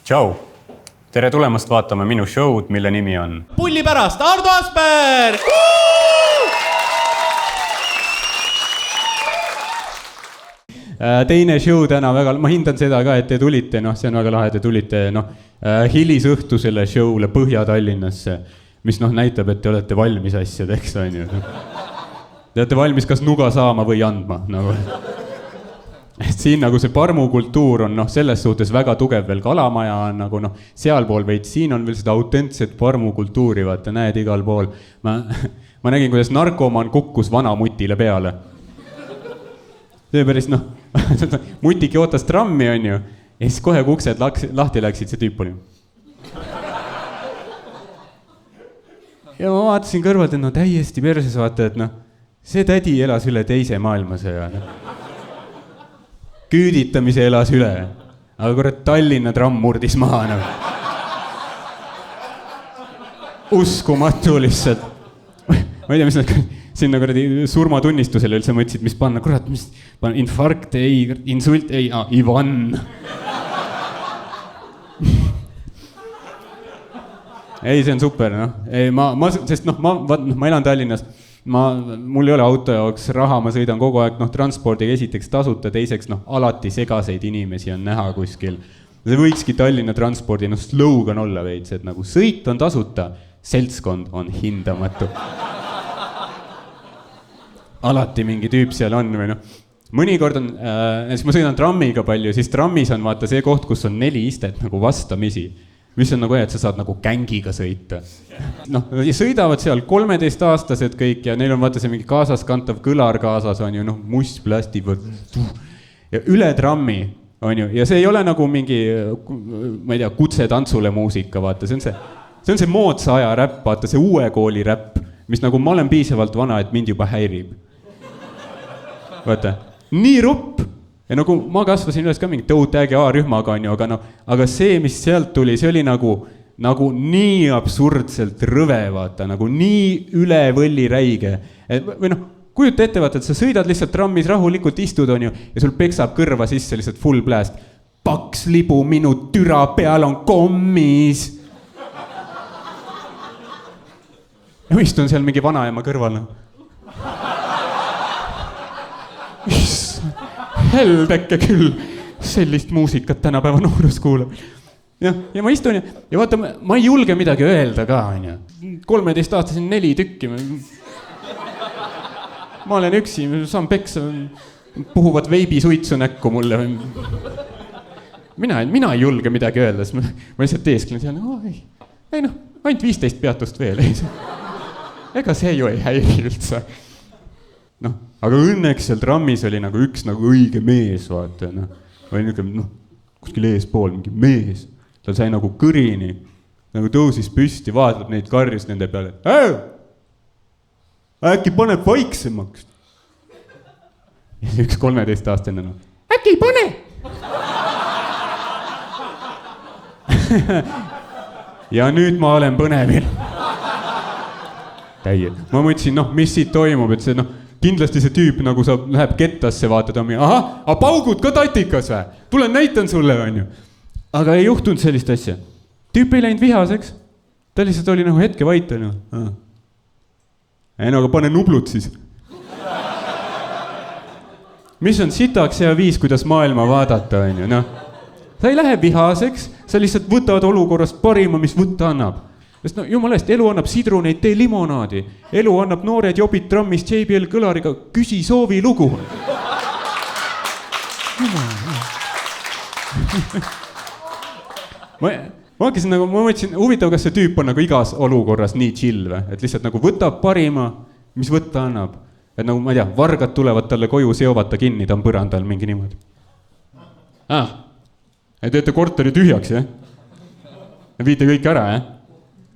Tšau! Tere tulemast vaatama minu show'd, mille nimi on Pulli pärast, Ardo Asper! Teine show täna väga, ma hindan seda ka, et te tulite, see on väga lahe, te tulite hilisõhtusele show'le Põhja-Tallinnasse, mis näitab, et te olete valmis asjadeks, on ju. Te olete valmis kas nuga saama või andma, nagu. Et siin nagu see parmukultuur on selles suhtes väga tugev veel, Kalamaja on nagu sealpool veid, siin on veel seda autentset parmukultuuri, vaata, näed igal pool. Ma nägin, kuidas narkomaan kukkus vanamutile peale. See päris mutiki ootas trammi, on ju, ja siis kohe kuksed lahti läksid, see tüüp oli. Ja ma vaatasin kõrvalt, et täiesti perses vaata, et see tädi elas üle teise maailmasõja. Küüditamise elas üle, aga kurat Tallinna tramm murdis maha. Uskumatu lihtsalt. Ma ei tea, mis nad sinna surmatunnistusele üldse mõtlesid, mis panna, kurat, mis panna, infarkt, ei, insult, ei, Ivan. Ei, see on super, sest ma elan Tallinnas. Mul ei ole auto jaoks raha, ma sõidan kogu aeg transpordiga esiteks tasuta, teiseks alati segaseid inimesi on näha kuskil. See võikski Tallinna transpordi slogan olla veits, et sõit on tasuta, seltskond on hindamatu. Alati mingi tüüp seal on või Mõnikord on, siis ma sõidan trammiga palju, siis trammis on vaata see koht, kus on 4 istet vastamisi. Mis on et sa saad gängiga sõita. Ja sõidavad seal 13-aastased kõik ja neil on vaata see mingi kaasaskantav kõlar kaasas on ju, must plasti. Ja üle trammi on ju, ja see ei ole mingi, ma ei tea, kutse tantsule muusika, vaata, see on see moodsa aja räpp, vaata, see uue kooli räpp, mis ma olen piisavalt vana, et mind juba häirib. Vaata, nii rupp. Ja ma kasvasin üles ka mingi tõutäägi A-rühmaga, on ju, aga see, mis sealt tuli, see oli nagu nii absurdselt rõve, vaata, nii üle võlli räige. Või kujuta ette, vaata, et sa sõidad lihtsalt trammis, rahulikult istud, on ju, ja sul peksab kõrva sisse lihtsalt full blast. Paks libu minu türa peal on kommis. Ja ma istun seal mingi vanaema kõrval. Heldeke küll, sellist muusikat tänapäeva noorus kuulab. Ja ma istun ja vaata, ma ei julge midagi öelda ka, on ju. 13-aastasin 4 tükki. Ma olen üksi, saan peksa, puhuvad veibisuitsu näkku mulle. Mina ei julge midagi öelda, siis ma lihtsalt teesklen seal, ainult 15 peatust veel. Ega see ju ei häiri üldse. Aga õnneks seal trammis oli üks õige mees, vaata, või kuskil eespool mingi mees. Ta sai kõrini, tõusis püsti, vaatab neid karjus nende peale. Äkki paneb vaiksemaks. Ja üks 13-aastane. Äkki ei pane! Ja nüüd ma olen põnevil. Ma mõtlesin, mis siit toimub, et see, kindlasti see tüüp läheb kettasse, vaatad, aga paugud ka tatikas või? Tulen näitan sulle, on ju. Aga ei juhtunud sellist asja. Tüüp ei läinud vihaseks. Ta lihtsalt oli hetke vait, on ju. Aga pane nublut siis. Mis on sitaks hea viis, kuidas maailma vaadata, on ju. Sa ei lähe vihaseks, sa lihtsalt võtad olukorrast parima, mis võtta annab. Sest jumalest, elu annab sidruneid, tee limonaadi. Elu annab noored jobid trammis JBL kõlariga, küsi soovi lugu. Ma mõtlesin, huvitav, kas see tüüp on igas olukorras nii chill või? Et lihtsalt võtab parima, mis võtta annab. Et ma ei tea, vargad tulevad talle koju, seovad ta kinni, ta on põrandal mingi niimoodi. Teete korteri tühjaks, jah? Viite kõik ära, jah?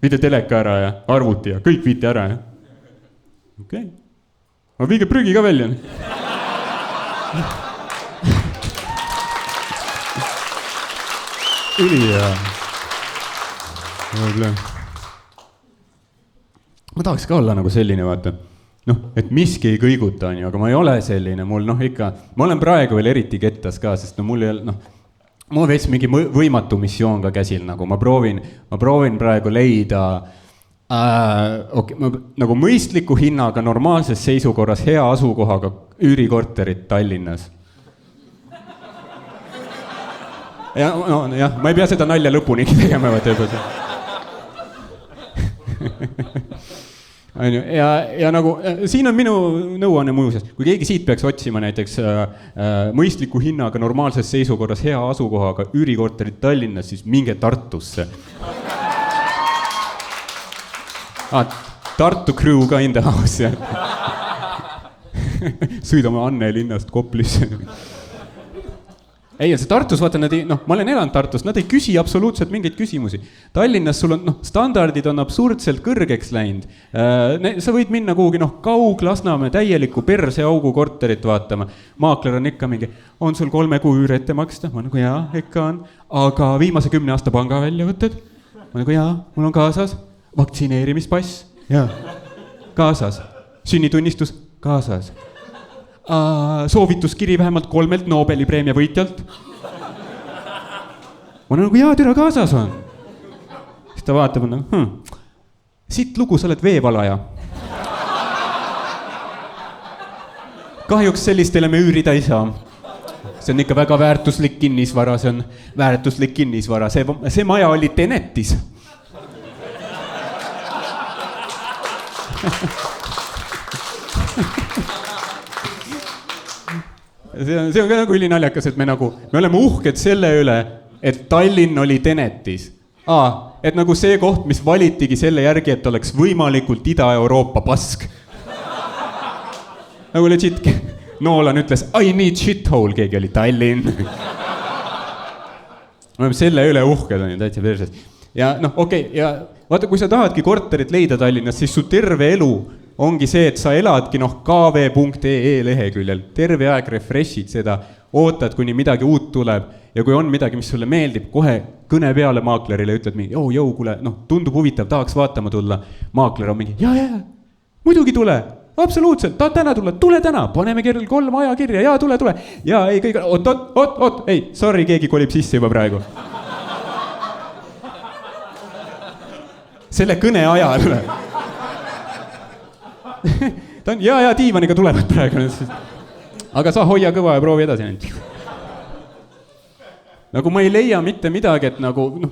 Viite teleka ära ja arvuti ja kõik viite ära, jah? Okei. Aga viige prügi ka välja. Ülihea. Ma tahaks ka olla selline, vaata. Et miski ei kõiguta, aga ma ei ole selline. Mul ikka, ma olen praegu veel eriti kettas ka, sest mul ei ole, mul veits mingi võimatu missioon ka käsil, nagu ma proovin praegu leida nagu mõistliku hinnaga, normaalses seisukorras, hea asukohaga üürikorterit Tallinnas. Jah, ma ei pea seda nalja lõpunigi tegema, ja nagu siin on minu nõuanne muuseas, kui keegi siit peaks otsima näiteks mõistliku hinnaga, normaalses seisukorras, hea asukohaga üürikorterit Tallinnas, siis minge Tartusse. Tartu crew ka in the house. Sõidame Anne linnast Koplisse. Ei, see Tartus, vaata, ma olen elanud Tartus, nad ei küsi absoluutselt mingeid küsimusi. Tallinnas sul on, standardid on absurdselt kõrgeks läinud. Sa võid minna kuhugi, Kaug-Lasnamäe täieliku perseaugu korterit vaatama. Maakler on ikka mingi, on sul 3 kuu üüri ette maksta? Ma nagu jaa, ikka on. Aga viimase 10 aasta panga väljavõtted? Ma nagu jaa, mul on kaasas. Vaktsineerimispass? Jaa. Kaasas. Sünnitunnistus? Kaasas. Soovituskiri vähemalt 3 Nobeli preemia võitjalt. Ma nagu, jaa, türa kaasas on. Siis ta vaatab, siit lugu, sa oled veevalaja. Kahjuks sellistele me üürida ei saa. See on ikka väga väärtuslik kinnisvara, See maja oli Tenetis. See on ka nagu ülinaljakas, et me oleme uhked selle üle, et Tallinn oli Tenetis. Et nagu see koht, mis valitigi selle järgi, et oleks võimalikult Ida-Euroopa pask. Nagu legit, Nolan ütles, I need shithole, keegi oli Tallinn. Me oleme selle üle uhked, on ju, täitsa perses. Ja ja vaata, kui sa tahadki korterit leida Tallinnas, siis su terve elu ongi see, et sa eladki kv.ee leheküljel, terve aeg refreshid seda, ootad, kuni midagi uut tuleb ja kui on midagi, mis sulle meeldib, kohe kõne peale maaklerile ütled mingi, jõu, kuule, tundub huvitav, tahaks vaatama tulla. Maakler on mingi, jaa, muidugi tule, absoluutselt, tahad täna tulla, tule täna, paneme kell 3 ajakirja, jaa, tule, jaa, ei, kõik, oot, ei, sorry, keegi kolib sisse juba praegu. Selle kõne ajal. Ta on, jaa, diivaniga tulevad praegu. Aga sa hoia kõva ja proovi edasi. Nagu ma ei leia mitte midagi, et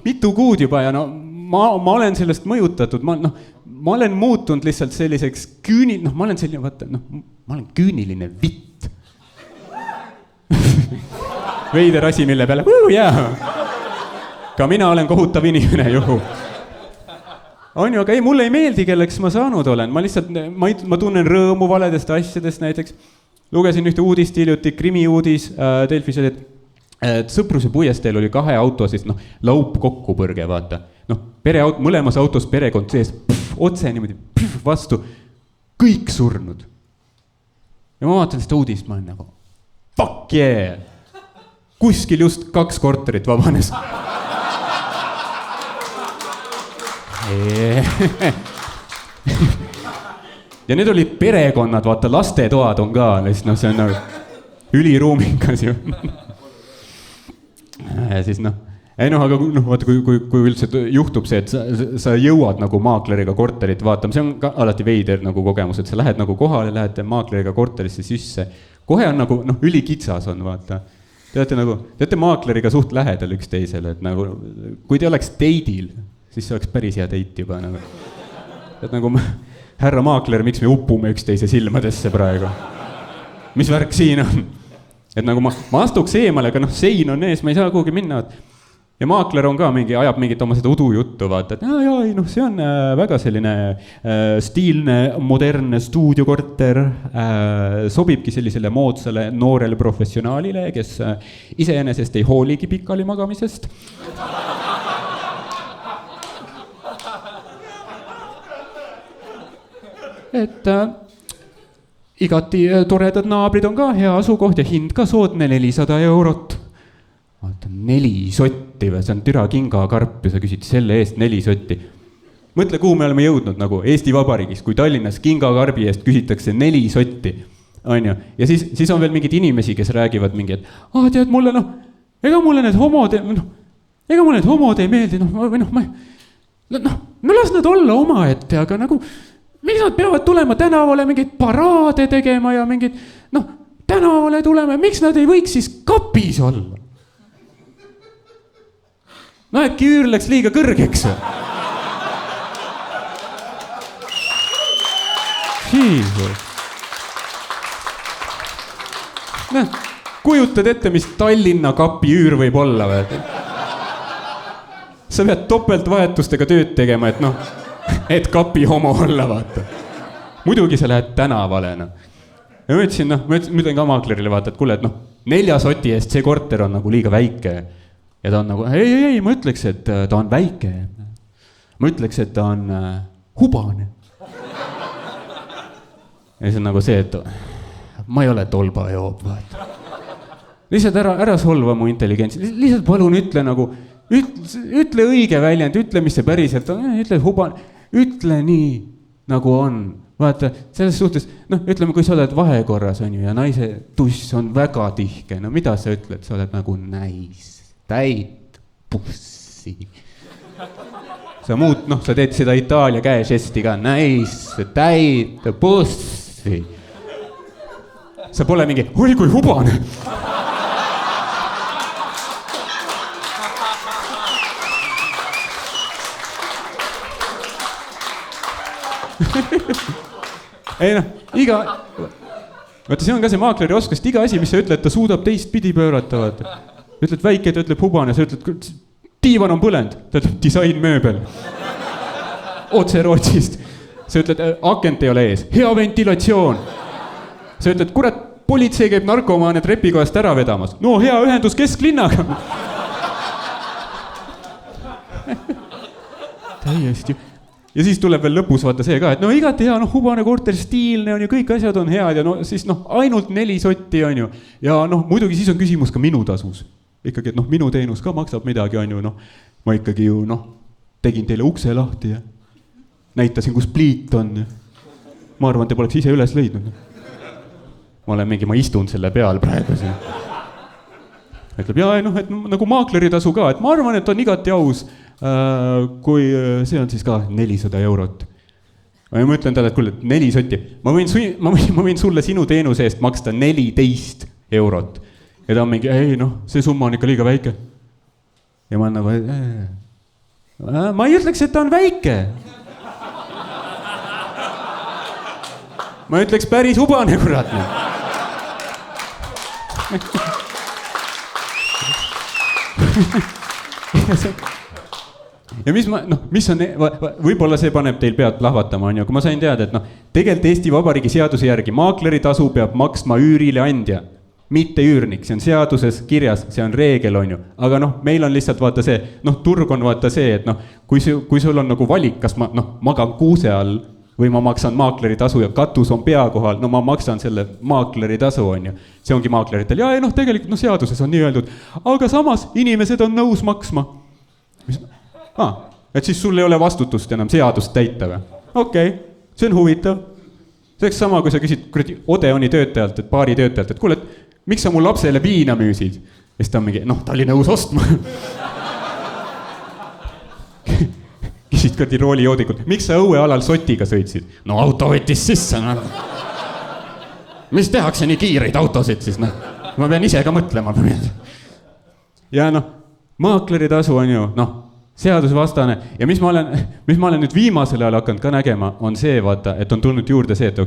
mitu kuud juba ja ma olen sellest mõjutatud, ma olen muutunud lihtsalt selliseks ma olen selline, ma olen küüniline vitt. Veider asi, mille peale, jaa. Ka mina olen kohutav inimene, juhu. On ju, aga ei, mulle ei meeldi, kelleks ma saanud olen. Ma lihtsalt, ma tunnen rõõmu valedest asjadest näiteks. Lugesin ühte uudist hiljuti, krimiuudis Delfis oli, et Sõpruse puiesteel oli 2 auto, siis laup kokkupõrge, vaata. Mõlemas autos perekond sees, otse niimoodi, vastu, kõik surnud. Ja ma vaatan seda uudist, ma olen nagu, fuck yeah! Kuskil just 2 korterit vabanes. Ja need olid perekonnad, vaata, lastetoad on ka, see on üliruumikas ju. Ja siis aga vaata, kui üldse juhtub see, et sa jõuad nagu maakleriga korterit vaatama, see on ka alati veider nagu kogemus, et sa lähed nagu kohale, lähed maakleriga korterisse sisse. Kohe on nagu, ülikitsas on, vaata. Teate maakleriga suht lähedal üksteisele, et kui te oleks teidil, siis see oleks päris hea teit juba. Et härra maakler, miks me upume üksteise silmadesse praegu? Mis värk siin on? Et ma astuks eemale, aga sein on ees, ma ei saa kuhugi minna. Ja maakler on ka ajab mingit oma seda udujuttu, vaata, et see on väga selline stiilne, modernne stuudiokorter, sobibki sellisele moodsale noorele professionaalile, kes iseenesest ei hooligi pikali magamisest. Et igati toredad naabrid on ka hea asukoht ja hind ka soodne 400 €. Vaata, 4 sotti või, see on türa kingakarp ja sa küsid selle eest 4 sotti. Mõtle, kuhu me oleme jõudnud Eesti Vabariigis, kui Tallinnas kingakarbi eest küsitakse 4 sotti. On ju? Ja siis on veel mingid inimesi, kes räägivad mingi, et tead, ega mulle need homod ei meeldi, no las nad olla omaette, aga nagu, miks nad peavad tulema tänavale mingeid paraade tegema ja mingid, tänavale tulema, miks nad ei võiks siis kapis olla? No äkki üür läks liiga kõrgeks. Kujutad ette, mis Tallinna kapi üür võib olla või? Sa pead topeltvahetustega tööd tegema, et kapi homo olla, vaata. Muidugi sa lähed tänavale, Ja ma ütlen ka maaklerile, vaata, et kuule, et 4 soti eest see korter on nagu liiga väike. Ja ta on nagu, ei, ma ütleks, et ta on väike. Ma ütleks, et ta on hubane. Ja see on nagu see, et ma ei ole tolba joob, vaata. Lihtsalt ära solva mu intelligents. Lihtsalt palun ütle nagu, ütle õige väljend, ütle, mis see päriselt on. Ütle hubane, ütle nii, nagu on. Vaata, selles suhtes, ütleme, kui sa oled vahekorras, on ju, ja naise tuss on väga tihke. No mida sa ütled? Sa oled nagu täit pussi. Sa muud, sa teed seda Itaalia käežesti ka. Täit pussi. Sa pole mingi, oi kui hubane. Ei vaata, see on ka see maakleri oskust, iga asi, mis sa ütled, ta suudab teist pidi pöörata, vaata. Ütled väike, ta ütleb hubane, sa ütled, diivan on põlend, ta ütleb disainmööbel. Otse Rootsist. Sa ütled, akent ei ole ees, hea ventilatsioon. Sa ütled, kurat, politsei käib narkomaane trepikohast ära vedamas. No hea ühendus kesklinnaga. Täiesti. Ja siis tuleb veel lõpus vaata see ka, et igati hea, hubane korter, stiilne on ju, kõik asjad on head ja siis ainult 4 sotti on ju. Ja muidugi siis on küsimus ka minu tasus. Ikkagi, et minu teenus ka maksab midagi on ju, ma ikkagi ju tegin teile ukse lahti ja näitasin, kus pliit on. Ma arvan, te poleks ise üles leidnud. Ma istun selle peal praegu siin. Ütleb, et nagu maakleritasu ka, et ma arvan, et on igati aus, kui see on siis ka 400 eurot. Ja ma ütlen talle, et kuule, 4 sotti. Ma võin sulle sinu teenuse eest maksta 14 eurot. Ja ta on mingi, ei see summa on ikka liiga väike. Ja ma olen nagu, ma ei ütleks, et ta on väike. Ma ütleks päris hubane, kurat. Ja mis on, võib-olla see paneb teil pead plahvatama, on ju, kui ma sain teada, et tegelikult Eesti Vabariigi seaduse järgi maakleritasu peab maksma üürile andja, mitte üürnik, see on seaduses kirjas, see on reegel, on ju, aga meil on lihtsalt vaata see, turg on vaata see, et kui sul on nagu valik, kas ma magan kuuse all või ma maksan maakleritasu ja katus on pea kohal, ma maksan selle maakleritasu, on ju, see ongi maakleritel, ja tegelikult seaduses on nii öeldud, aga samas inimesed on nõus maksma. Et siis sul ei ole vastutust enam seadust täita või? Okei, see on huvitav. See oleks sama, kui sa küsid Odeoni töötajalt, et baari töötajalt, et kuule, et miks sa mu lapsele viina müüsid? Ja siis ta on mingi, ta oli nõus ostma. Küsid ka Tirooli joodikult, miks sa õuealal sotiga sõitsid? No auto võttis sisse. Mis tehakse nii kiireid autosid siis? Ma pean ise ka mõtlema. Ja maakleritasu on ju, seadusvastane ja mis ma olen nüüd viimasel ajal hakanud ka nägema, on see, vaata, et on tulnud juurde see, et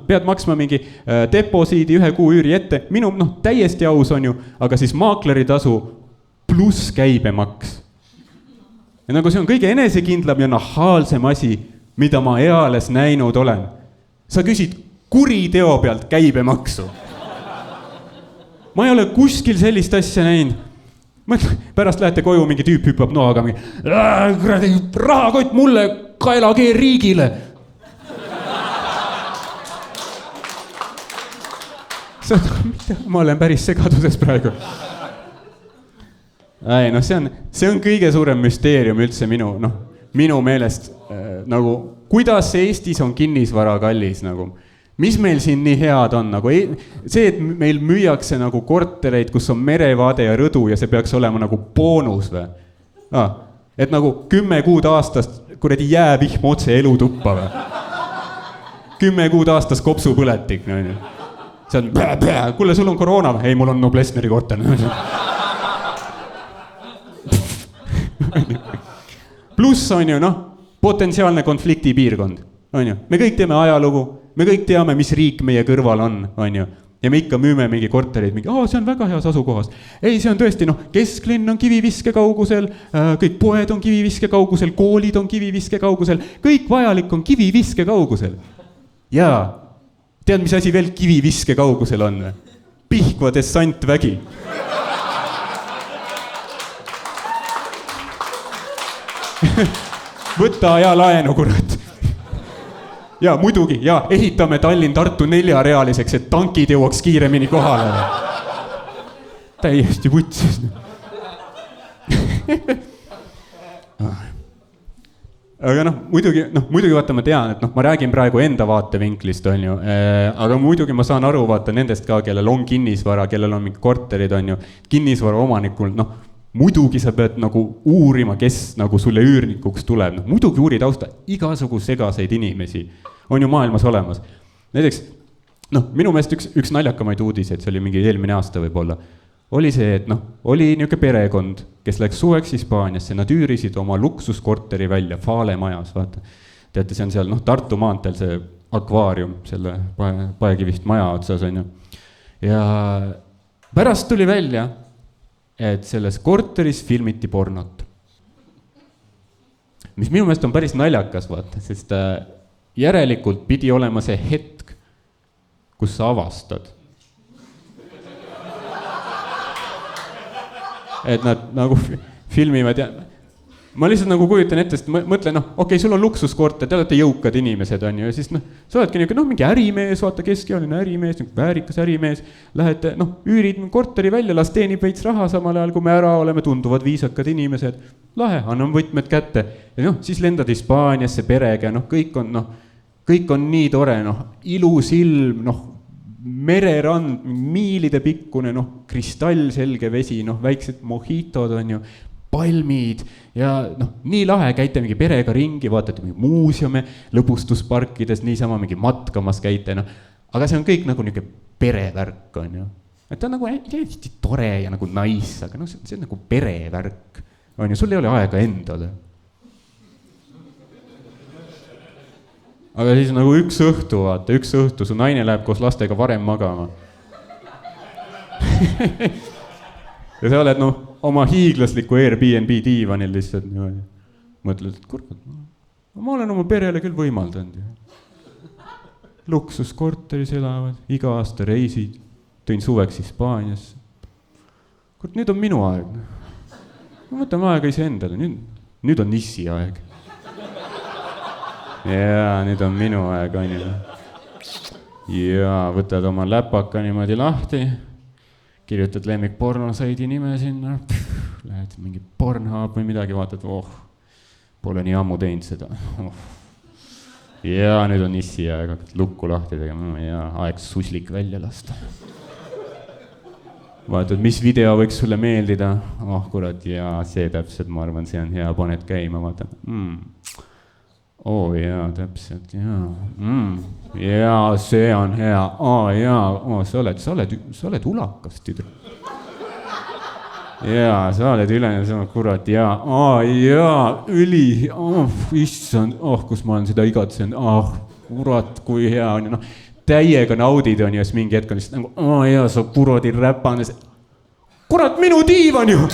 pead maksma mingi deposiidi 1 kuu üüri ette, minu täiesti aus on ju, aga siis maakleritasu pluss käibemaks. Ja nagu see on kõige enesekindlam ja nahaalsem asi, mida ma eales näinud olen. Sa küsid kuriteo pealt käibemaksu. Ma ei ole kuskil sellist asja näinud. Pärast lähete koju, mingi tüüp hüppab noaga, rahakott mulle, kaelakee riigile. Ma olen päris segaduses praegu. See on kõige suurem müsteerium üldse minu meelest, nagu, kuidas Eestis on kinnisvara kallis, nagu. mis meil siin nii head on, nagu see, et meil müüakse nagu kortereid, kus on merevaade ja rõdu ja see peaks olema nagu boonus või? Et nagu 10 kuud aastast kuradi jäävihm otse elutuppa või? 10 kuud aastas kopsupõletik, no. See on kuule, sul on koroona või? Ei, mul on Noblessneri korter. Pluss on ju, potentsiaalne konfliktipiirkond, on ju. Me kõik teame ajalugu, me kõik teame, mis riik meie kõrval on ju. Ja me ikka müüme mingi korterid, see on väga heas asukohas. Ei, see on tõesti, kesklinn on kiviviske kaugusel, kõik poed on kiviviske kaugusel, koolid on kiviviske kaugusel, kõik vajalik on kiviviske kaugusel. Jaa, tead, mis asi veel kiviviske kaugusel on? Pihkva dessantvägi. Võta ja laenu, kurat. Ja muidugi, ehitame Tallinn-Tartu 4-realiseks, et tankid jõuaks kiiremini kohale. Täiesti võtsis. Aga muidugi vaata, ma tean, et ma räägin praegu enda vaatevinklist, on ju. Aga muidugi ma saan aru, vaata nendest ka, kellel on kinnisvara, kellel on mingi korterid, on ju. Kinnisvara omanikul, muidugi sa pead nagu uurima, kes nagu sulle üürnikuks tuleb. Muidugi uuri tausta, igasugu segaseid inimesi on ju maailmas olemas. Näiteks, minu meelest üks naljakamaid uudiseid, see oli mingi eelmine aasta võib-olla, oli see, et oli niuke perekond, kes läks suveks Hispaaniasse, nad üürisid oma luksuskorteri välja, Fale majas, vaata. Teate, see on seal, Tartu maanteel see akvaarium, selle paekivist maja otsas, on ju. Ja pärast tuli välja, et selles korteris filmiti pornot. Mis minu meelest on päris naljakas, vaata, sest järelikult pidi olema see hetk, kus sa avastad. Et nad nagu filmivad ja ma lihtsalt nagu kujutan ette, sest mõtlen, okei, sul on luksuskorter, te olete jõukad inimesed, on ju, ja siis sa oledki niisugune, mingi ärimees, vaata keskealine ärimees, väärikas ärimees, lähete, üürid korteri välja, las teenib veits raha samal ajal, kui me ära oleme, tunduvad viisakad inimesed, lahe, anname võtmed kätte, ja siis lendad Hispaaniasse perega, kõik on nii tore, ilus ilm, mererand, miilide pikkune, kristallselge vesi, väiksed mojitod on ju, palmid ja nii lahe, käite mingi perega ringi, vaatate mingi muuseume, lõbustusparkides, niisama mingi matkamas käite, aga see on kõik nagu niisugune perevärk, on ju. Et ta on nagu hästi tore ja nagu nice, aga see on nagu perevärk, on ju, sul ei ole aega endale. Aga siis nagu üks õhtu, su naine läheb koos lastega varem magama. Ja sa oled oma hiiglasliku Airbnb diivanil lihtsalt niimoodi. Mõtled, et kurat, ma olen oma perele küll võimaldanud. Luksuskorteris elavad, iga aasta reisid, tõin suveks Hispaaniasse. Kurat, nüüd on minu aeg. Ma võtame aega ise endale, nüüd on nissi aeg. Jaa, nüüd on minu aeg, on ju. Jaa, võtad oma läpaka niimoodi lahti, kirjutad lemmikpornosaidi nime sinna, lähed mingi Pornhub või midagi, vaatad, pole nii ammu teinud seda. Jaa, nüüd on nissi aeg, hakkad lukku lahti tegema, jaa, aeg suslik välja lasta. Vaatad, mis video võiks sulle meeldida, kurat, jaa, see täpselt, ma arvan, see on hea, paned käima, vaatad, jaa, täpselt, jaa. Jaa, see on hea. Jaa, sa oled ulakas, tüdru. Jaa, sa oled ülene, sa oled kurat, jaa. Jaa, üli. Issand, kus ma olen seda igatsenud. Kurat, kui hea on. Täiega naudid on ju, siis mingi hetk on lihtsalt nagu, jaa, sa kuradi räpane. Kurat, minu diivan ju!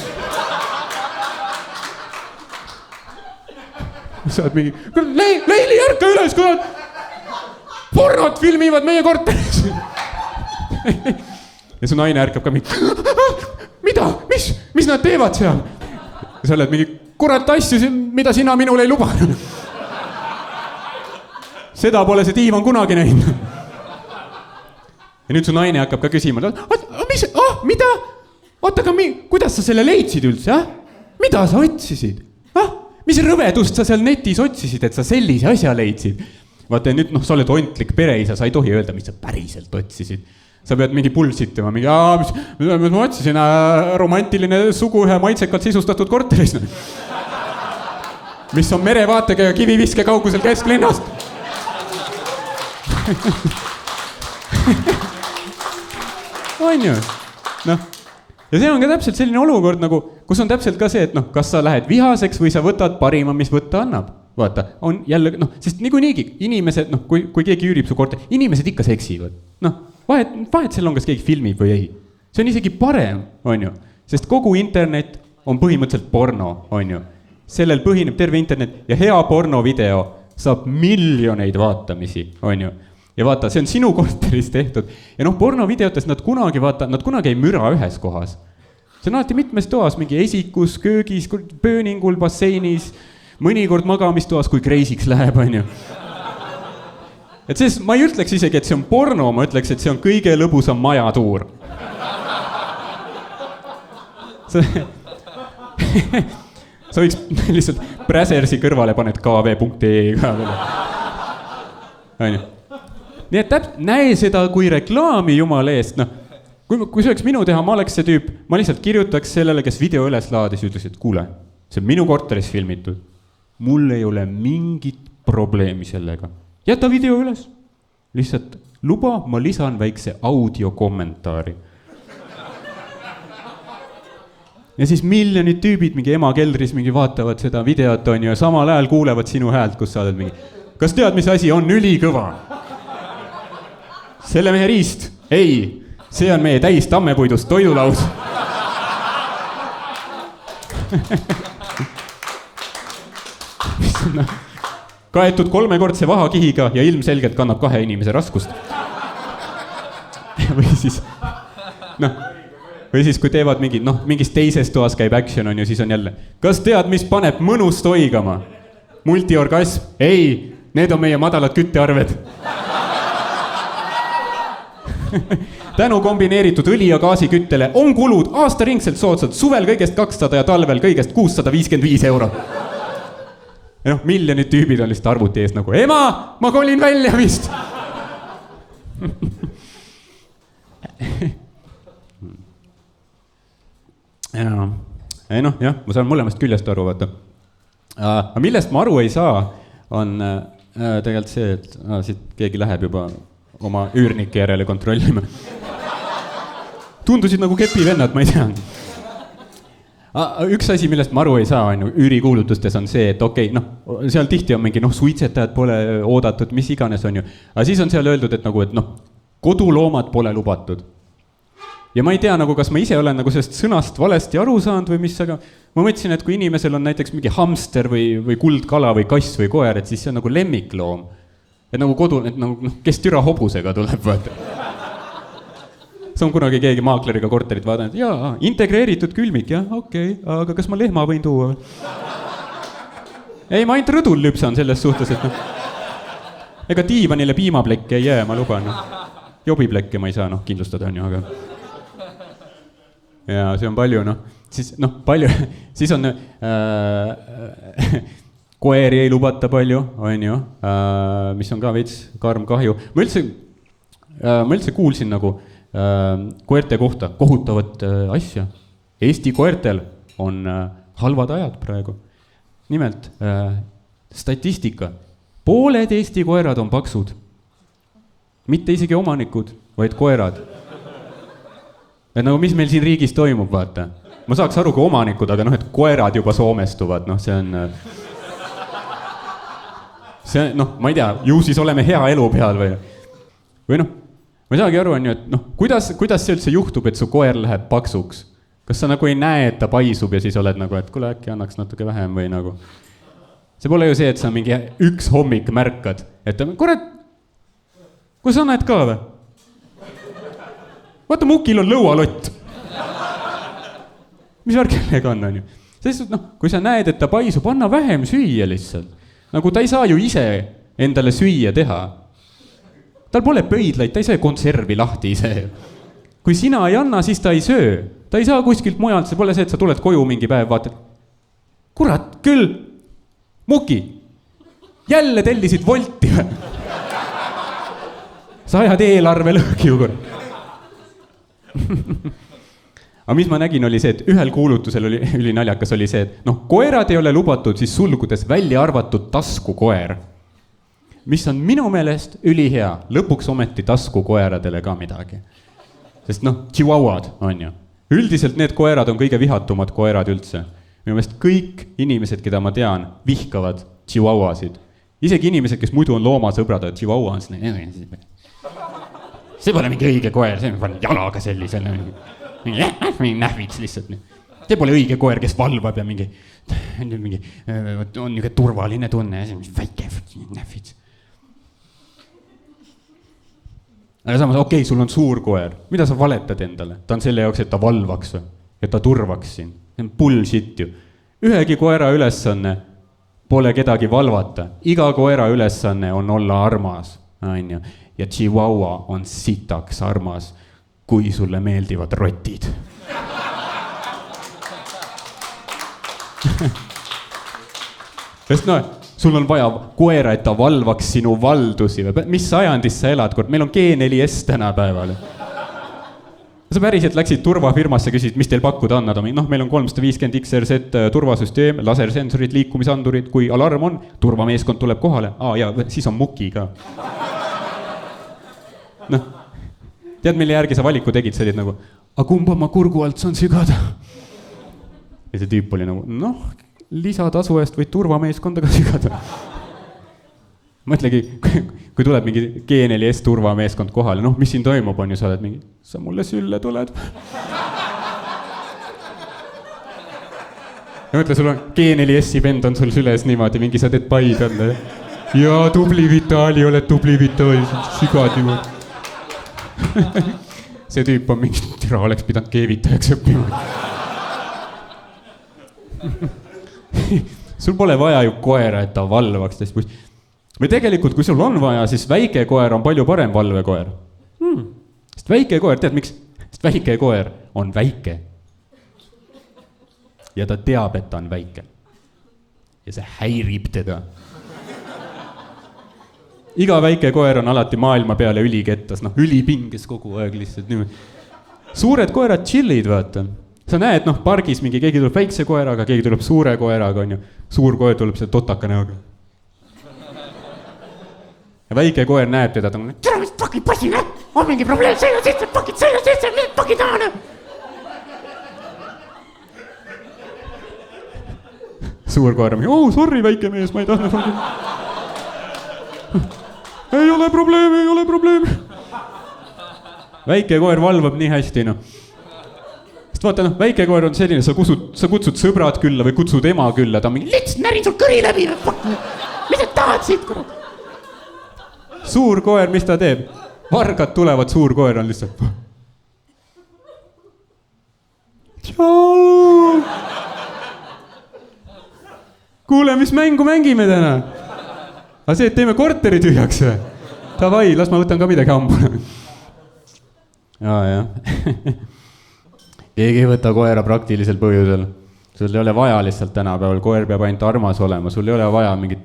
Sa oled mingi, Leili, ärka üles, kurat! Pornot filmivad meie korteris! Ja su naine ärkab ka mingi, mida? Mis nad teevad seal? Ja sa oled mingi, kurat asju, mida sina minul ei lubanud. Seda pole see diivan kunagi näinud. Ja nüüd su naine hakkab ka küsima, mida? Oota, aga kuidas sa selle leidsid üldse? Mida sa otsisid? Mis rõvedust sa seal netis otsisid, et sa sellise asja leidsid? vaata ja nüüd sa oled ontlik pereisa, sa ei tohi öelda, mis sa päriselt otsisid. Sa pead mingi pulsitima, mingi, mis ma otsisin, romantiline suguühe maitsekalt sisustatud korteris. Mis on merevaatega ja kiviviske kaugusel kesklinnast. On ju, noh. Ja see on ka täpselt selline olukord, nagu, kus on täpselt ka see, et kas sa lähed vihaseks või sa võtad parima, mis võtta annab. Vaata, on jälle, sest niigi inimesed, kui keegi üürib su korter, inimesed ikka seksivad. Vahet seal on, kas keegi filmib või ei. See on isegi parem, on ju. Sest kogu internet on põhimõtteliselt porno, on ju. Sellel põhineb terve internet ja hea pornovideo saab miljoneid vaatamisi, on ju. Ja vaata, see on sinu korteris tehtud. Ja pornovideotes nad kunagi ei müra ühes kohas. See on alati mitmes toas, mingi esikus, köögis, pööningul, basseinis, mõnikord magamistoas, kui kreisiks läheb, on ju. Et siis ma ei ütleks isegi, et see on porno, ma ütleks, et see on kõige lõbusam majatuur. Sa võiks lihtsalt Bräsersi kõrvale paned kv.ee ka veel. On ju. Nii et näe seda kui reklaami jumala eest. Kui see oleks minu teha, ma oleks see tüüp, ma lihtsalt kirjutaks sellele, kes video üles laadis ja ütles, et kuule, see on minu korteris filmitud. Mul ei ole mingit probleemi sellega. Jäta video üles. Lihtsalt luba, ma lisan väikse audio kommentaari. Ja siis miljonid tüübid mingi ema keldris mingi vaatavad seda videot on ju, ja samal ajal kuulevad sinu häält, kus sa oled mingi. Kas tead, mis asi on ülikõva? Selle mehe riist? Ei, see on meie täis tammepuidust toidulaud. Kaetud 3-kordse vahakihiga ja ilmselgelt kannab 2 inimese raskust. Või siis, kui teevad mingis teises toas käib action on ju, siis on jälle. Kas tead, mis paneb mõnust oigama? Multiorgasm? Ei, need on meie madalad küttearved. Tänu kombineeritud õli ja gaasi küttele on kulud aastaringselt soodsad, suvel kõigest 200 ja talvel kõigest 655 €. Ja miljonid tüübid on lihtsalt arvuti ees nagu, ema, ma kolin välja vist. Ma saan mõlemast küljest aru, vaata. Aga millest ma aru ei saa, on tegelikult see, et siit keegi läheb juba oma üürnike järele kontrollima. Tundusid nagu kepivennad, ma ei tea. Üks asi, millest ma aru ei saa, on üürikuulutustes on see, et okei, seal tihti on mingi, suitsetajad pole oodatud, mis iganes on ju. Aga siis on seal öeldud, et koduloomad pole lubatud. Ja ma ei tea, kas ma ise olen sellest sõnast valesti aru saanud või mis, aga ma mõtlesin, et kui inimesel on näiteks mingi hamster või kuldkala või kass või koer, et siis see on nagu lemmikloom. Et kodu, kes türa hobusega tuleb, vaata. See on kunagi keegi maakleriga korterit vaadanud, jaa, integreeritud külmik, jah, okei, aga kas ma lehma võin tuua? Ei, ma ainult rõdul lüpsan selles suhtes, et ega diivanile piimaplekke ei jää, ma luban. Jobiplekke ma ei saa, kindlustada on ju, aga... Ja see on palju, siis on koeri ei lubata palju, on ju, mis on ka veits karm kahju. Ma üldse kuulsin koerte kohta kohutavat asja. Eesti koertel on halvad ajad praegu. Nimelt, statistika. Pooled Eesti koerad on paksud. Mitte isegi omanikud, vaid koerad. Et mis meil siin riigis toimub, vaata. Ma saaks aru kui omanikud, aga et koerad juba soomestuvad, see on... ma ei tea, ju siis oleme hea elu peal või ma ei saagi aru, on ju, et kuidas see üldse juhtub, et su koer läheb paksuks? Kas sa ei näe, et ta paisub ja siis oled et kuule äkki annaks natuke vähem või See pole ju see, et sa mingi üks hommik märkad, et kurat, kui sa näed ka või? Vaata, mukil on lõualott. Mis värk jälega on ju? Sest, kui sa näed, et ta paisub, anna vähem süüa lihtsalt. Ta ei saa ju ise endale süüa teha. Tal pole pöidlaid, ta ei saa konservi lahti ise. Kui sina ei anna, siis ta ei söö. Ta ei saa kuskilt mujalt, see pole see, et sa tuled koju mingi päev, vaatad. Kurat, küll, muki. jälle tellisid Wolti või? Sa ajad eelarve lõhki ju korra. Aga mis ma nägin, oli see, et ühel kuulutusel oli ülinaljakas, oli see, et koerad ei ole lubatud, siis sulgudes välja arvatud taskukoer. Mis on minu meelest ülihea, lõpuks ometi taskukoeradele ka midagi. Sest chihuahuad on ju. Üldiselt need koerad on kõige vihatumad koerad üldse. Minu meelest kõik inimesed, keda ma tean, vihkavad chihuahuasid. Isegi inimesed, kes muidu on loomasõbrad, chihuahua on see pole mingi õige koer, see on jalaga sellisele. Mingi nähvits lihtsalt. See pole õige koer, kes valvab ja mingi on niisugune turvaline tunne ja see väike nähvits. Aga samas, okei, sul on suur koer. Mida sa valetad endale? Ta on selle jaoks, et ta valvaks või? Et ta turvaks siin. See on bullshit ju. Ühegi koera ülesanne pole kedagi valvata. Iga koera ülesanne on olla armas. Ja chihuahua on sitaks armas, kui sulle meeldivad rotid. Sest sul on vaja koera, et ta valvaks sinu valdusi. Mis ajandis sa elad? Meil on G4S tänapäeval. Sa päriselt läksid turvafirmasse, küsid, mis teil pakkuda on. Meil on 350 XRZ turvasüsteem, lasersensorid, liikumisandurid. Kui alarm on, turvameeskond tuleb kohale. Ja siis on muki ka. Tead, mille järgi sa valiku tegid, sa olid nagu, aga kumba ma kurgu alt saan sügada? Ja see tüüp oli nagu, lisatasu eest võid turvameeskonda ka sügada. Mõtlegi, kui tuleb mingi G4S turvameeskond kohale, mis siin toimub on ju, sa oled mingi, sa mulle sülle tuled. Ja mõtle, sul on G4S-i vend on sul süles niimoodi, mingi sa teed paid on. Ja tubli Vitali, oled tubli Vitali, sügad niimoodi. See tüüp on mingi, türa oleks pidanud keevitajaks õppima. Sul pole vaja ju koera, et ta valvaks. Või tegelikult, kui sul on vaja, siis väike koer on palju parem valvekoer. Sest väike koer, tead miks? Sest väike koer on väike. Ja ta teab, et ta on väike. Ja see häirib teda. Iga väike koer on alati maailma peale ülikettas, ülipinges kogu aeg lihtsalt niimoodi. Suured koerad chillid, vaata. Sa näed, pargis mingi keegi tuleb väikse koeraga, keegi tuleb suure koeraga, on ju. Suur koer tuleb selle totaka näoga. Ja väike koer näeb teda, ta on tere, mis pakid passina, on mingi probleem, sõida sisse, mis pakid taana. Suur koer on mingi, sorry, väike mees, ma ei tahtnud. Ei ole probleemi. Väike koer valvab nii hästi, Sest vaata, väike koer on selline, sa kutsud sõbrad külla või kutsud ema külla, ta on mingi, lihtsalt närin sul kõri läbi, mida tahad siit, kurat? Suur koer, mis ta teeb? Vargad tulevad, suur koer on lihtsalt. Tšau! Kuule, mis mängu mängime täna? Aga see, et teeme korteri tühjaks või? Tavai, las ma võtan ka midagi ambule. Jah. Keegi ei võta koera praktilisel põhjusel. Sul ei ole vaja lihtsalt tänapäeval, koer peab ainult armas olema. Sul ei ole vaja mingi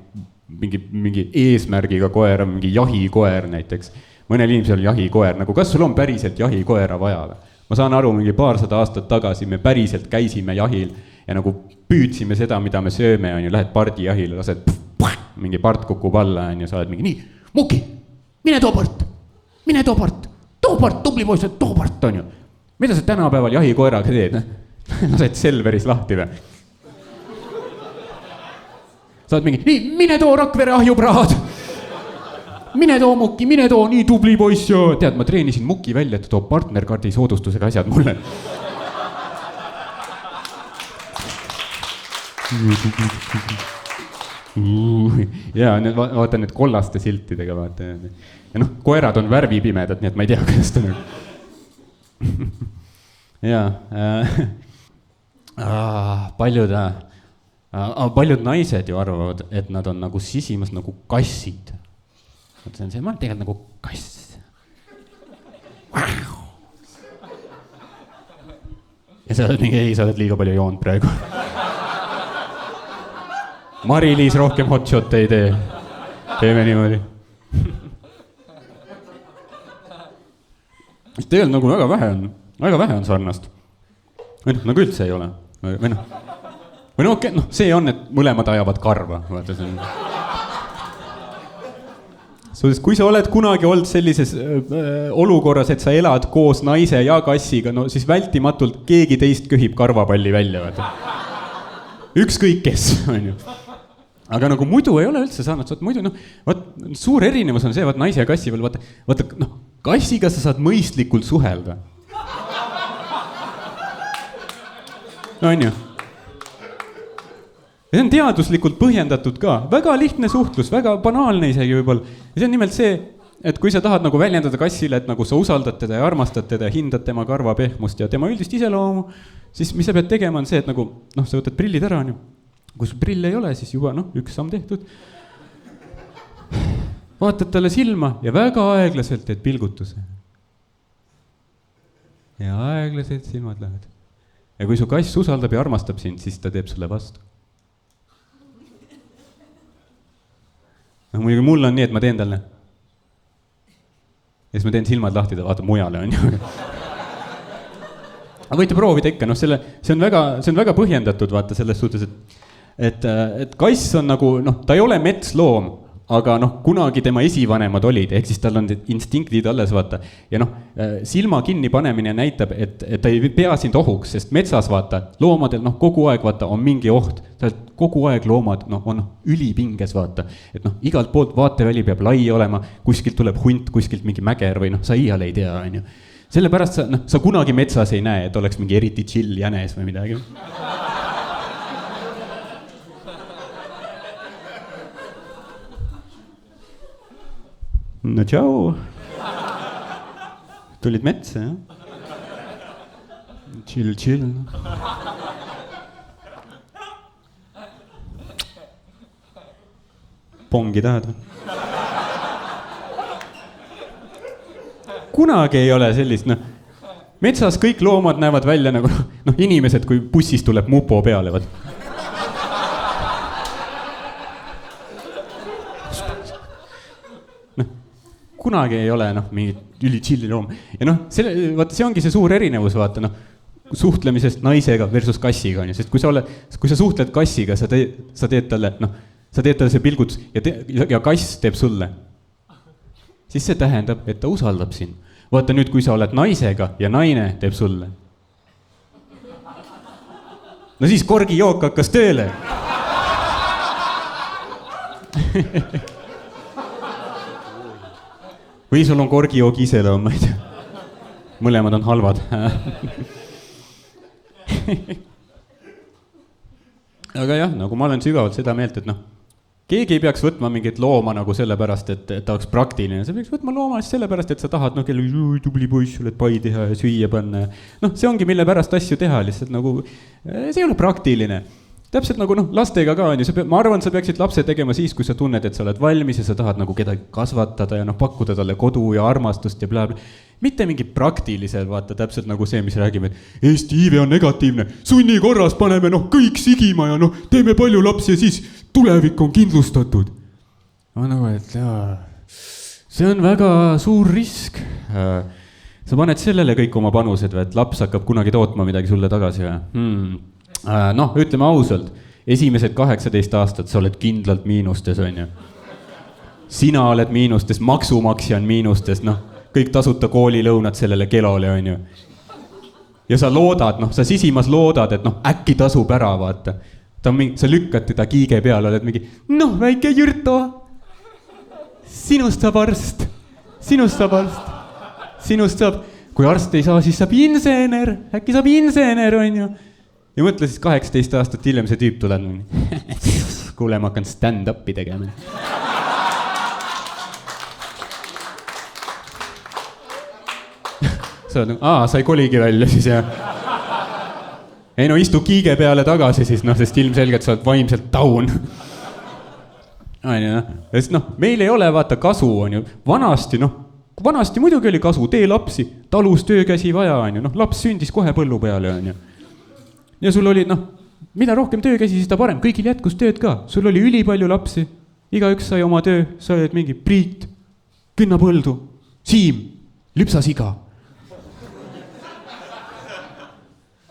eesmärgiga koer, mingi jahikoer näiteks. Mõnel inimesel on jahikoer. Kas sul on päriselt jahikoera vaja? Ma saan aru, mingi 200 aastat tagasi me päriselt käisime jahil ja püüdsime seda, mida me sööme, on ju, lähed pardi jahile, lased mingi part kukub alla, on ju, sa oled mingi, nii, muki, mine too part, tubli poiss, too part, on ju. Mida sa tänapäeval jahikoeraga teed? Lased Selveris lahti või? Sa oled mingi, nii, mine too Rakvere ahjupraad. Mine too muki, mine too, nii tubli poiss. Tead, ma treenisin muki välja, et too partnerkardi soodustusega asjad mulle. Ja vaata need kollaste siltidega, vaata. Ja koerad on värvipimedad, nii et ma ei tea, kuidas ta paljud naised ju arvavad, et nad on nagu sisimas nagu kassid. See on see, ma olen tegelikult nagu kass. Ja sa oled mingi, ei, sa oled liiga palju joonud praegu. Mari-Liis rohkem hotshot ei tee. teeme niimoodi. Tegelikult nagu väga vähe on sarnast. Või noh, nagu üldse ei ole. Või noh, okei, noh, see on, et mõlemad ajavad karva. Vaata, see on... Kui sa oled kunagi olnud sellises olukorras, et sa elad koos naise ja kassiga, no siis vältimatult keegi teist köhib karvapalli välja. Vaata. Ükskõik kes, on ju. Aga nagu muidu ei ole üldse saanud, muidu noh, suur erinevus on see, naise ja kassi veel, vaata, noh, kassiga sa saad mõistlikult suhelda. No on ju. Ja see on teaduslikult põhjendatud ka. Väga lihtne suhtlus, väga banaalne isegi võib-olla. Ja see on nimelt see, et kui sa tahad nagu väljendada kassile, et nagu sa usaldad teda ja armastad teda ja hindad tema karva pehmust ja tema üldist iseloomu, siis mis sa pead tegema on see, et nagu, noh, sa võtad prillid ära, on ju. Kui sul prill ei ole, siis juba, noh, üks samm tehtud. Vaatad talle silma ja väga aeglaselt teed pilgutuse. Ja aeglaselt silmad lähevad. Ja kui su kass usaldab ja armastab sind, siis ta teeb sulle vastu. No, muidugi mul on nii, et ma teen talle. Ja siis ma teen silmad lahti, ta vaatab mujale, on ju. Aga võite proovida ikka, noh, see on väga põhjendatud, vaata, selles suhtes, et kass on nagu, noh, ta ei ole metsloom, aga noh, kunagi tema esivanemad olid, ehk siis tal on instinktid alles, vaata. Ja noh, silma kinni panemine näitab, et ta ei pea sind ohuks, sest metsas, vaata, loomadel, noh, kogu aeg, vaata, on mingi oht. Kogu aeg loomad, noh, on ülipinges, vaata. Et noh, igalt poolt vaateväli peab lai olema, kuskilt tuleb hunt, kuskilt mingi mäger või noh, sa iial ei tea, on ju. Sellepärast sa kunagi metsas ei näe, et oleks mingi eriti chill jänes või midagi. No tšau. Tulid metsa, jah? Chill. Pongi tahad või? Kunagi ei ole sellist, noh, metsas kõik loomad näevad välja nagu, noh, inimesed, kui bussis tuleb mupo peale, vaat. Noh, kunagi ei ole, noh, mingit üli-chilli loom. Ja noh, vaata, see ongi see suur erinevus, vaata, noh, suhtlemisest naisega versus kassiga, on ju, sest kui sa suhtled kassiga, sa teed talle, noh, sa teed talle see pilgutus ja kass teeb sulle. Siis see tähendab, et ta usaldab sind. Vaata nüüd, kui sa oled naisega ja naine teeb sulle. No siis korgijook hakkas tööle. Või sul on korgijoog iseloom, ma ei tea. Mõlemad on halvad. Aga jah, nagu ma olen sügavalt seda meelt, et noh, keegi ei peaks võtma mingit looma nagu sellepärast, et ta oleks praktiline. Sa peaks võtma looma sellepärast, et sa tahad, noh, kelle tubli poiss, sul et pai teha ja süüa panna. Noh, see ongi, mille pärast asju teha, lihtsalt nagu, see ei ole praktiline. Täpselt nagu, noh, lastega ka on ju, ma arvan, sa peaksid lapse tegema siis, kui sa tunned, et sa oled valmis ja sa tahad nagu kedagi kasvatada ja noh, pakkuda talle kodu ja armastust ja blabla. Mitte mingi praktilisel, vaata, täpselt nagu see, mis räägime, et Eesti iive on negatiivne, sunni korras paneme, noh, kõik sigima ja noh, teeme palju lapsi ja siis tulevik on kindlustatud. Ma nagu, et jaa, see on väga suur risk. Sa paned sellele kõik oma panused, et laps hakkab kunagi tootma midagi sulle tagasi. Noh, ütleme ausalt, esimesed 18 aastat sa oled kindlalt miinustes, on ju. Sina oled miinustes, maksumaksja on miinustes, noh, kõik tasuta koolilõunad sellele kelole, on ju. Ja sa loodad, noh, sa sisimas loodad, et noh, äkki tasub ära, vaata. Sa lükkad teda kiige peale, oled mingi, noh, väike Jürto, sinust saab arst, kui arst ei saa, siis saab insener, äkki saab insener, on ju. Ja mõtle siis 18 aastat hiljem see tüüp tuleb, kuule, ma hakkan stand-upi tegema. Sa oled nagu, sa ei koligi välja siis, jah. Ei no, istu kiige peale tagasi siis, noh, sest ilmselgelt sa oled vaimselt down. Sest noh, meil ei ole vaata kasu, on ju. Vanasti muidugi oli kasu, tee lapsi, talus töökäsi vaja, on ju. Noh, laps sündis kohe põllu peale, on ju. Ja sul oli, noh, mida rohkem töökäsi, siis ta parem, kõigil jätkus tööd ka. Sul oli ülipalju lapsi igaüks sai oma töö, sa oled mingi Priit, künna põldu, Siim, lüpsa siga.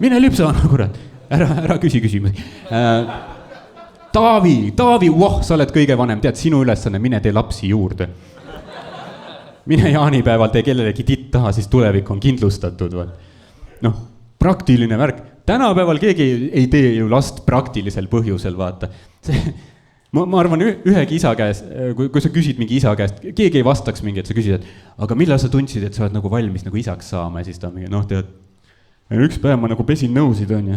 Mine lüpsa, kurat, ära küsi küsimusi. Taavi, sa oled kõige vanem, tead, sinu ülesanne, mine tee lapsi juurde. Mine jaanipäeval tee kellelegi titt taha, siis tulevik on kindlustatud. Noh, praktiline värk. Tänapäeval keegi ei tee ju last praktilisel põhjusel, vaata. Ma arvan, ühegi isa käest, kui sa küsid mingi isa käest, keegi ei vastaks mingi, et sa küsid, et aga millal sa tundsid, et sa oled nagu valmis nagu isaks saama ja siis ta mingi, noh, tead, üks päev ma nagu pesin nõusid, on ja.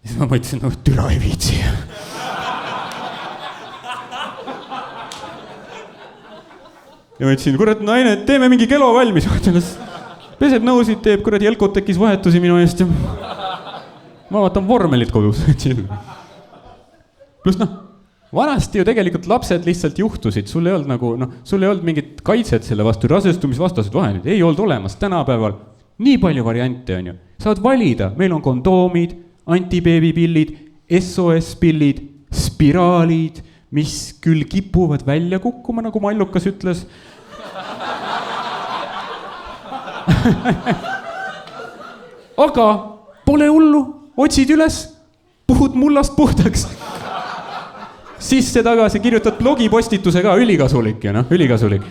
Siis ma mõtlesin, no türa ei viitsi. Ja mõtlesin, kurat, naine, teeme mingi kelo valmis. Peseb nõusid, teeb, kurat, Jelkot tekkis vahetusi minu eest. Ma vaatan vormelit kodus. Plus noh, vanasti ju tegelikult lapsed lihtsalt juhtusid, sul ei olnud nagu, noh, sul ei olnud mingit kaitset selle vastu, rasestumisvastased vahendid, ei olnud olemas tänapäeval. Nii palju variante on ju, saad valida, meil on kondoomid, antibeebipillid, SOS-pillid, spiraalid, mis küll kipuvad välja kukkuma, nagu Mallukas ütles. Aga pole hullu, otsid üles, puhud mullast puhtaks. Sisse tagasi kirjutad blogipostituse ka, ülikasulik ja noh, ülikasulik.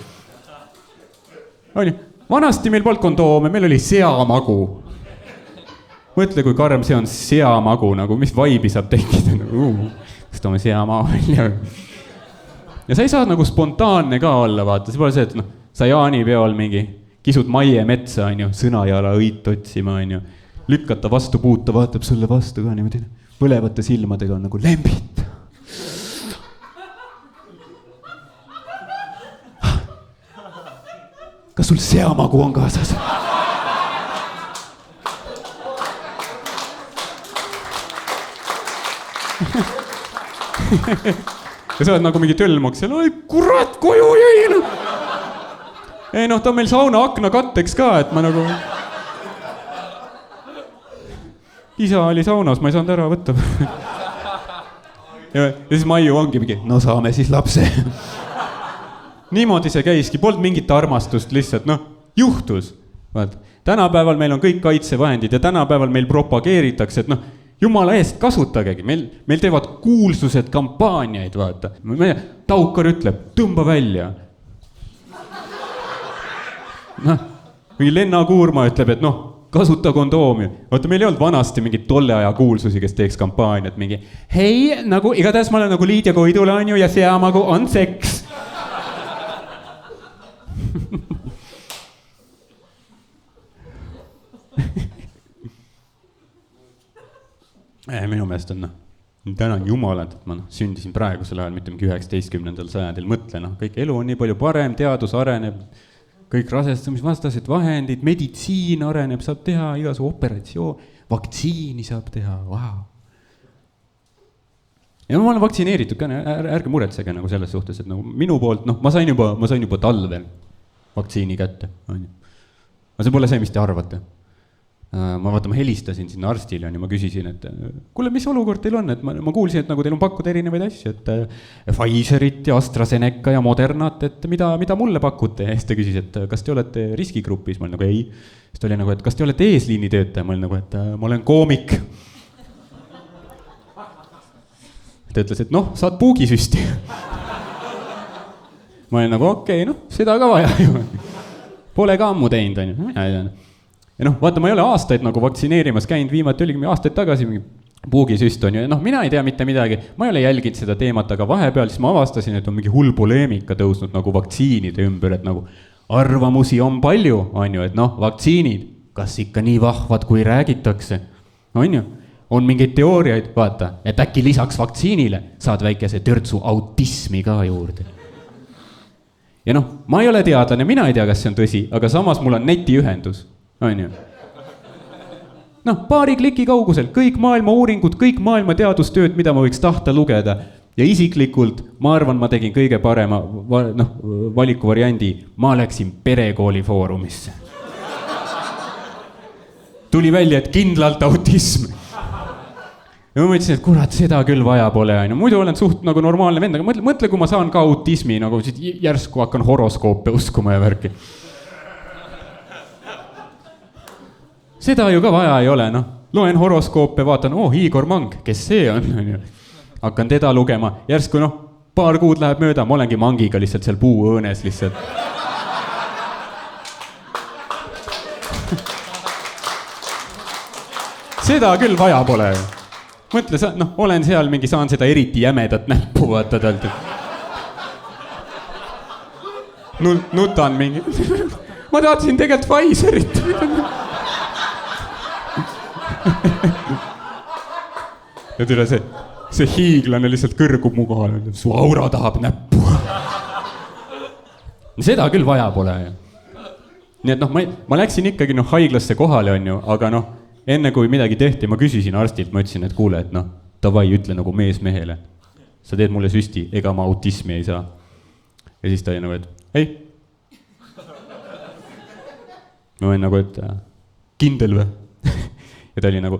Vanasti meil polnud kondoome, meil oli seamagu. Mõtle, kui karm see on seamagu, nagu mis vaibi saab tekkida. Tõstame seamaa välja. Ja sa ei saa nagu spontaanne ka olla, vaata. See pole see, et noh, sa jaanipeol mingi kisud maie metsa, on ju, sõnajala õit otsima, on ju. Lükkata vastu puuta, vaatab sulle vastu ka niimoodi. Põlevate silmadega on nagu lembit. Kas sul seamagu on kaasas? Ja sa oled nagu mingi tölmoks seal, oi kurat, koju jäi. Ei noh, ta on meil sauna akna katteks ka, et ma nagu... Isa oli saunas, ma ei saanud ära võtta. Ja siis Maiu ongi mingi, no saame siis lapse. Niimoodi see käiski, polnud mingit armastust lihtsalt, noh, juhtus. Vaat, tänapäeval meil on kõik kaitsevahendid ja tänapäeval meil propageeritakse, et noh, jumala eest kasutagegi. Meil teevad kuulsused kampaaniaid, vaata. Taukar ütleb, tõmba välja. Noh, mingi Lenna Kuurma ütleb, et noh, kasuta kondoomi. Vaata, meil ei olnud vanasti mingit tolle aja kuulsusi, kes teeks kampaaniat. Mingi, hei, nagu, igatahes ma olen nagu Liidia Koidula on ju ja seamagu on seks. Minu meelest on, tänan jumalat, et ma sündisin praegusel ajal, mitte mingi 19. sajandil, mõtle, kõik elu on nii palju parem, teadus areneb, kõik rasestumisvastased vahendid, meditsiin areneb, saab teha igasu operatsioon, vaktsiini saab teha, vau. Ja ma olen vaktsineeritud ka, ärge muretsege nagu selles suhtes, et nagu minu poolt, noh, ma sain juba talvel vaktsiini kätte. Aga see pole see, mis te arvate. Ma helistasin sinna arstile ja ma küsisin, et kuule, mis olukord teil on, et ma kuulsin, et nagu teil on pakkuda erinevaid asju, et Pfizerit ja AstraZeneca ja Modernat, et mida mulle pakute? Ja siis ta küsis, et kas te olete riskigrupis? Ma olin nagu ei. Siis ta oli nagu, et kas te olete eesliini töötaja? Ma olin nagu, et ma olen koomik. Ta ütles, et noh, saad puugisüsti. Ma olin nagu okei, noh, seda ka vaja ju. Pole ka ammu teinud, on ju. Mina ei tea. Ja noh, vaata, ma ei ole aastaid nagu vaktsineerimas käinud, viimati oligi aastaid tagasi mingi puugisüst on ju. Noh, mina ei tea mitte midagi, ma ei ole jälginud seda teemat, aga vahepeal siis ma avastasin, et on mingi hull poleemika tõusnud nagu vaktsiinide ümber, et nagu arvamusi on palju, on ju, et noh, vaktsiinid, kas ikka nii vahvad, kui räägitakse, on ju. On mingeid teooriaid, vaata, et äkki lisaks vaktsiinile saad väikese törtsu autismi ka juurde. Ja noh, ma ei ole teadlane, mina ei tea, kas see on tõsi, aga samas mul on netiühendus. On ju. Noh, paari kliki kaugusel, kõik maailma uuringud, kõik maailma teadustööd, mida ma võiks tahta lugeda. Ja isiklikult, ma arvan, ma tegin kõige parema valikuvariandi, ma läksin perekooli foorumisse. Tuli välja, et kindlalt autism. ja ma mõtlesin, et kurat, seda küll vaja pole, on ju. Muidu olen suht nagu normaalne vend, aga mõtle, kui ma saan ka autismi, nagu järsku hakkan horoskoope uskuma ja värki. Seda ju ka vaja ei ole, noh. Loen horoskoope, vaatan, Igor Mang, kes see on ju. Hakkan teda lugema, järsku paar kuud läheb mööda, ma olengi Mangiga lihtsalt seal puuõõnes lihtsalt. Seda küll vaja pole. Mõtle, olen seal mingi, saan seda eriti jämedat näppu, vaata talt. Nutan mingi. Ma tahtsin tegelikult Pfizerit. Ja tule see hiiglane lihtsalt kõrgub mu kohal. Su aura tahab näppu. Seda küll vaja pole. Nii et ma läksin ikkagi haiglasse kohale, on ju, aga enne kui midagi tehti, ma küsisin arstilt, ma ütlesin, et kuule, et davai, ütle nagu mees mehele. Sa teed mulle süsti, ega ma autismi ei saa. Ja siis ta oli nagu, et ei. Ma olen nagu, et kindel või? Ja ta oli nagu,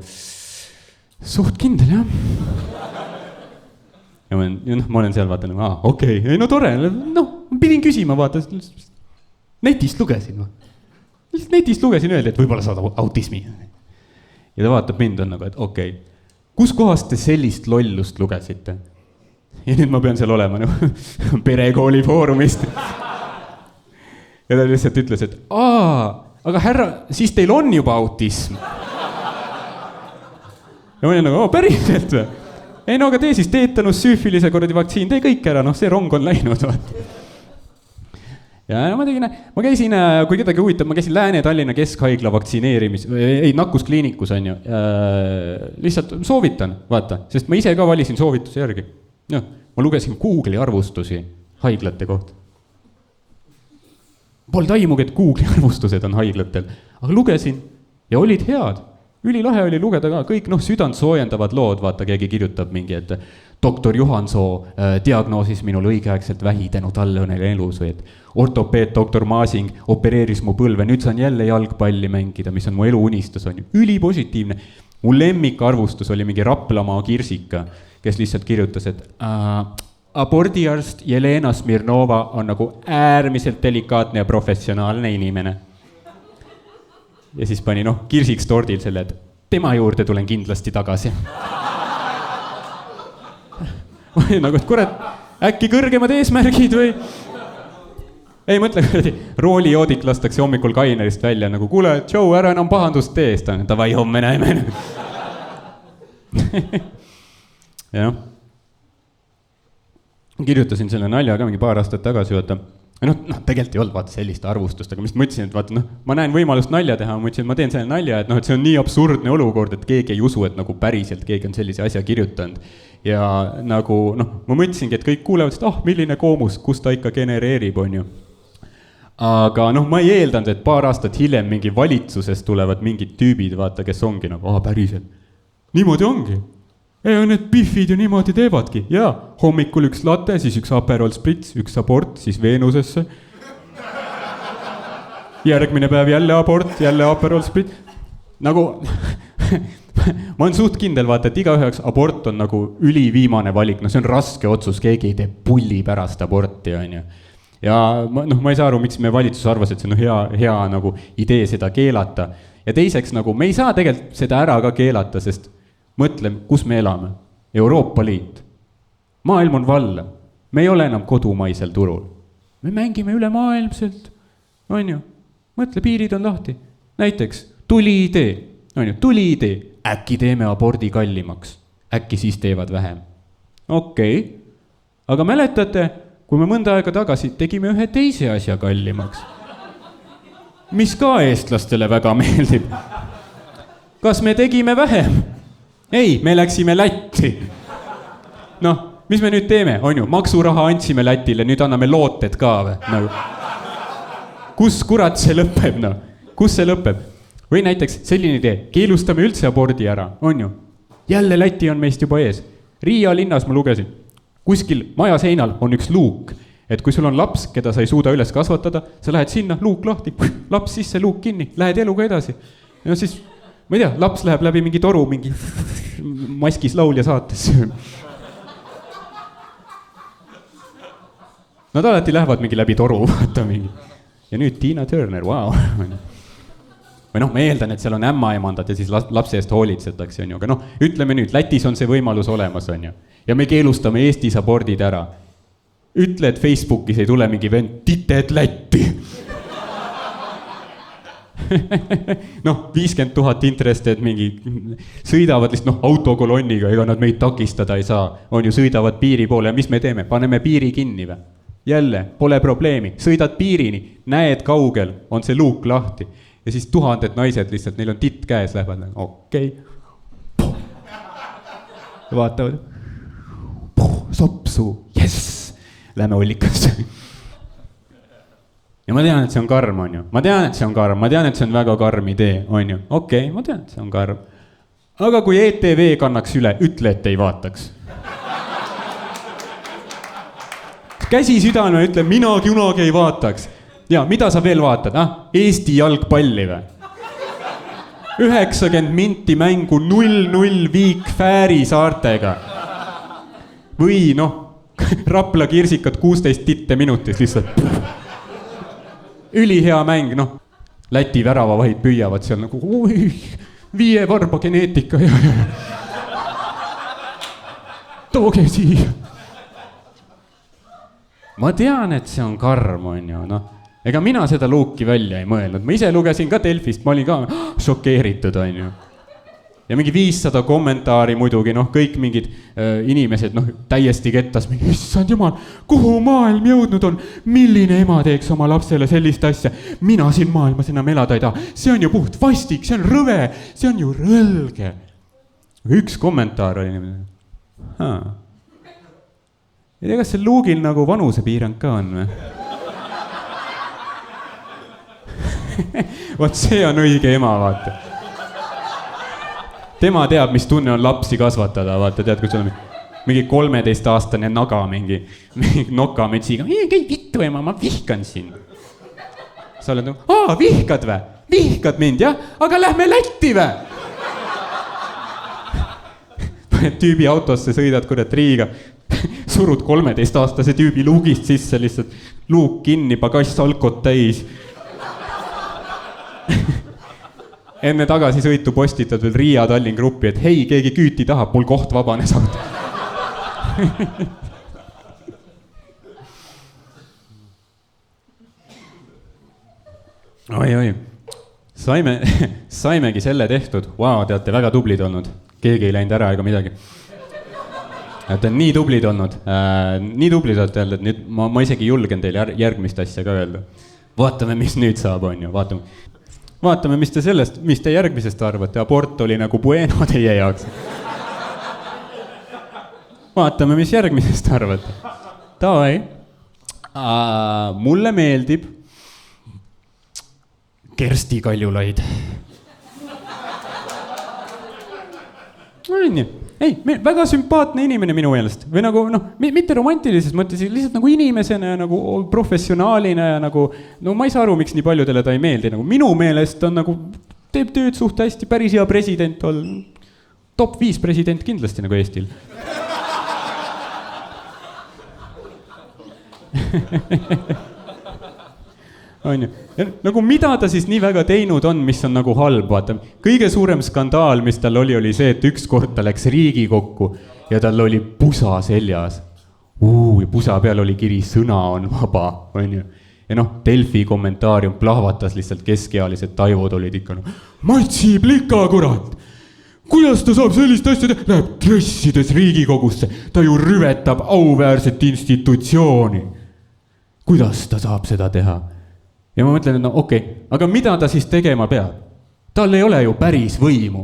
suht kindel, jah. Ja ma olen seal vaata nagu, okei, ei tore, pidin küsima, vaata, netist lugesin. Netist lugesin öeldi, et võib-olla saad autismi. Ja ta vaatab mind on nagu, et okei, kus kohast te sellist lollust lugesite? Ja nüüd ma pean seal olema perekooli foorumist. Ja ta lihtsalt ütles, et aga härra, siis teil on juba autism. Ja ma olin nagu, päriselt või? Ei aga tee siis teetanus, süüfilise korradi vaktsiin, tee kõik ära, see rong on läinud, vaata. Ja ma käisin, kui kedagi huvitab, ma käisin Lääne-Tallinna Keskhaigla nakkuskliinikus on ju. Lihtsalt soovitan, vaata, sest ma ise ka valisin soovituse järgi. Ma lugesin Google'i arvustusi haiglate kohta. Polnud aimugi, et Google'i arvustused on haiglatel, aga lugesin ja olid head. Ülilahe oli lugeda ka, kõik südant soojendavad lood, vaata, keegi kirjutab mingi, et doktor Juhansoo diagnoosis minul õigeaegselt vähi tänu talle on elus või et ortopeed doktor Maasing opereeris mu põlve, nüüd saan jälle jalgpalli mängida, mis on mu elu unistus, on ju, ülipositiivne. Mu lemmikarvustus oli mingi Raplamaa Kirsika, kes lihtsalt kirjutas, et abordiarst Jelena Smirnova on nagu äärmiselt delikaatne ja professionaalne inimene. Ja siis pani Kirsiks tordil selle, et tema juurde tulen kindlasti tagasi. Ma olin nagu, et kurat, äkki kõrgemad eesmärgid või? Ei mõtle, roolijoodik lastakse hommikul Kainerist välja nagu, kuule, tšau, ära enam pahandust tee, ta on, davai, homme näeme. Ja kirjutasin selle nalja ka mingi paar aastat tagasi, vaata. Tegelikult ei olnud vaata selliste arvustust, aga mis mõtlesin, et vaata, ma näen võimalust nalja teha, ma mõtlesin, et ma teen selle nalja, et et see on nii absurdne olukord, et keegi ei usu, et nagu päriselt keegi on sellise asja kirjutanud. Ja nagu, ma mõtlesingi, et kõik kuulevad, et milline koomus, kus ta ikka genereerib, on ju. Aga ma ei eeldanud, et paar aastat hiljem mingi valitsuses tulevad mingid tüübid, vaata, kes ongi nagu, päriselt. Niimoodi ongi. Need biffid ju niimoodi teevadki. Ja hommikul üks latte, siis üks Aperol Spritz, üks abort, siis Veenusesse. Järgmine päev jälle abort, jälle Aperol Spritz. Nagu, ma olen suht kindel, vaata, et igaüheks abort on nagu üliviimane valik. See on raske otsus, keegi ei tee pulli pärast aborti, on ju. Ja ma ei saa aru, miks me valitsus arvas, et see on hea nagu idee seda keelata. Ja teiseks, nagu, me ei saa tegelikult seda ära ka keelata, sest mõtleme, kus me elame. Euroopa Liit. Maailm on valla. Me ei ole enam kodumaisel turul. Me mängime üle maailmselt. On ju? Mõtle, piirid on lahti. Näiteks, tuli idee. Äkki teeme abordi kallimaks. Äkki siis teevad vähem. Okei. Aga mäletate, kui me mõnda aega tagasi tegime ühe teise asja kallimaks. Mis ka eestlastele väga meeldib. Kas me tegime vähem? Ei, me läksime Lätti. Mis me nüüd teeme? On ju, maksuraha andsime Lätile, nüüd anname looted ka või? Nagu. Kus kurat see lõpeb? Kus see lõpeb? Või näiteks selline idee, keelustame üldse abordi ära, on ju? Jälle Läti on meist juba ees. Riia linnas ma lugesin. Kuskil maja seinal on üks luuk, et kui sul on laps, keda sa ei suuda üles kasvatada, sa lähed sinna, luuk lahti, laps sisse, luuk kinni, lähed eluga edasi. Ja siis, ma ei tea, laps läheb läbi mingi toru, mingi maskis laulja saates. Nad alati lähevad mingi läbi toru, vaata mingi. Ja nüüd Tina Turner, vau. Või noh, ma eeldan, et seal on ämmaemandad ja siis lapse eest hoolitsetakse, on ju. Aga noh, ütleme nüüd, Lätis on see võimalus olemas, on ju. Ja me keelustame Eestis abordid ära. Ütle, et Facebookis ei tule mingi vend, tited Lätti. Noh, 50 000 interested mingi sõidavad lihtsalt autokolonniga, ega nad meid takistada ei saa. On ju, sõidavad piiri poole ja mis me teeme? Paneme piiri kinni või? Jälle, pole probleemi. Sõidad piirini, näed kaugel, on see luuk lahti. Ja siis 1000 naised lihtsalt, neil on titt käes, lähevad. Okei. Vaatavad. Sopsu, jess. Lähme hollikasse. Ja ma tean, et see on karm, on ju. Ma tean, et see on karm. Ma tean, et see on väga karm idee, on ju. Okei, ma tean, et see on karm. Aga kui ETV kannaks üle, ütle, et ei vaataks. Käsi südame, ütle, mina kunagi ei vaataks. Ja, mida sa veel vaatad? Eesti jalgpalli või? 90 minti mängu 0-0 Viik Fääri saartega. Või noh, Rapla Kirsikat 16 titte minutis lihtsalt. Ülihea mäng, noh. Läti väravavahid püüavad seal nagu 5 varba geneetika ja. Tooge siia. Ma tean, et see on karm, on ju, noh. Ega mina seda luuki välja ei mõelnud. Ma ise lugesin ka Delfist, ma olin ka šokeeritud, on ju. Ja mingi 500 kommentaari muidugi, noh, kõik mingid inimesed, noh, täiesti kettas. Issand jumal, kuhu maailm jõudnud on? Milline ema teeks oma lapsele sellist asja? Mina siin maailmas enam elada ei taha. See on ju puht vastik, see on rõve, see on ju rõlge. Aga üks kommentaar oli niimoodi. Ja kas see luugil nagu vanusepiirang ka on või? Vaat see on õige ema, vaata. Tema teab, mis tunne on lapsi kasvatada, vaata, tead, kui sul on mingi 13-aastane naga mingi nokametsiga. Käi vittu, ema, ma vihkan sind. Sa oled nagu, vihkad vä? Vihkad mind, jah? Aga lähme Lätti vä? Tüübi autosse sõidad kurat Riiga, surud 13-aastase tüübi luugist sisse lihtsalt, luuk kinni, bagass alkot täis. Enne tagasi sõitu postitad veel Riia Tallinn gruppi, et hei, keegi küüti tahab, mul koht vabane saada. Oi. Saimegi selle tehtud. Vau, te olete väga tublid olnud. Keegi ei läinud ära ega midagi. Te on nii tublid olnud. Nii tublid olete öelda, et nüüd ma isegi julgen teile järgmist asja ka öelda. Vaatame, mis nüüd saab, on ju. Vaatame, mis te järgmisest arvate. Abort oli nagu bueno teie jaoks. Vaatame, mis järgmisest arvate. Davai. Mulle meeldib Kersti Kaljulaid. Ei, väga sümpaatne inimene minu meelest. Või nagu, noh, mitte romantilises mõttes, lihtsalt nagu inimesena ja nagu professionaalina ja nagu, no ma ei saa aru, miks nii paljudele ta ei meeldi. Nagu minu meelest on nagu, teeb tööd suht hästi, päris hea president ol. Top 5 president kindlasti nagu Eestil. On ju. Ja nagu mida ta siis nii väga teinud on, mis on nagu halb, vaata. Kõige suurem skandaal, mis tal oli see, et ükskord ta läks Riigikokku ja tal oli pusa seljas. Ja pusa peal oli kiri sõna on vaba, on ju. Ja noh, Delfi kommentaarium plahvatas lihtsalt keskealised taivod olid ikka no, Matsi plika, kurat! Kuidas ta saab sellist asja teha? Läheb dressides Riigikogusse. Ta ju rüvetab auväärset institutsiooni. Kuidas ta saab seda teha? Ja ma mõtlen, et no okei, aga mida ta siis tegema peab? Tal ei ole ju päris võimu.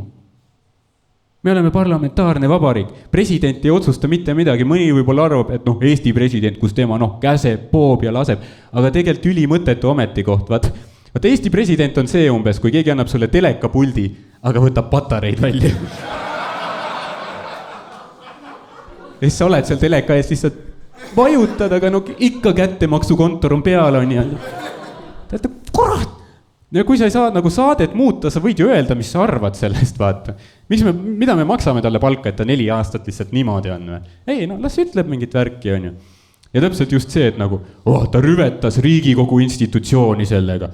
Me oleme parlamentaarne vabariik. President ei otsusta mitte midagi. Mõni võib-olla arvab, et noh, Eesti president, kus tema käseb, poob ja laseb. Aga tegelikult ülimõttetu ametikoht. Vaat Eesti president on see umbes, kui keegi annab sulle telekapuldi, aga võtab patareid välja. Ja sa oled seal teleka ees lihtsalt vajutad, aga no ikka kättemaksukontor on peal, on ja... Kurat, ja kui sa ei saa nagu saadet muuta, sa võid ju öelda, mis sa arvad sellest, vaata. Mida me maksame talle palka, et ta 4 aastat lihtsalt niimoodi on? Ei, no las ütleb mingit värki, on ju. Ja täpselt just see, et nagu, ta rüvetas Riigikogu institutsiooni sellega.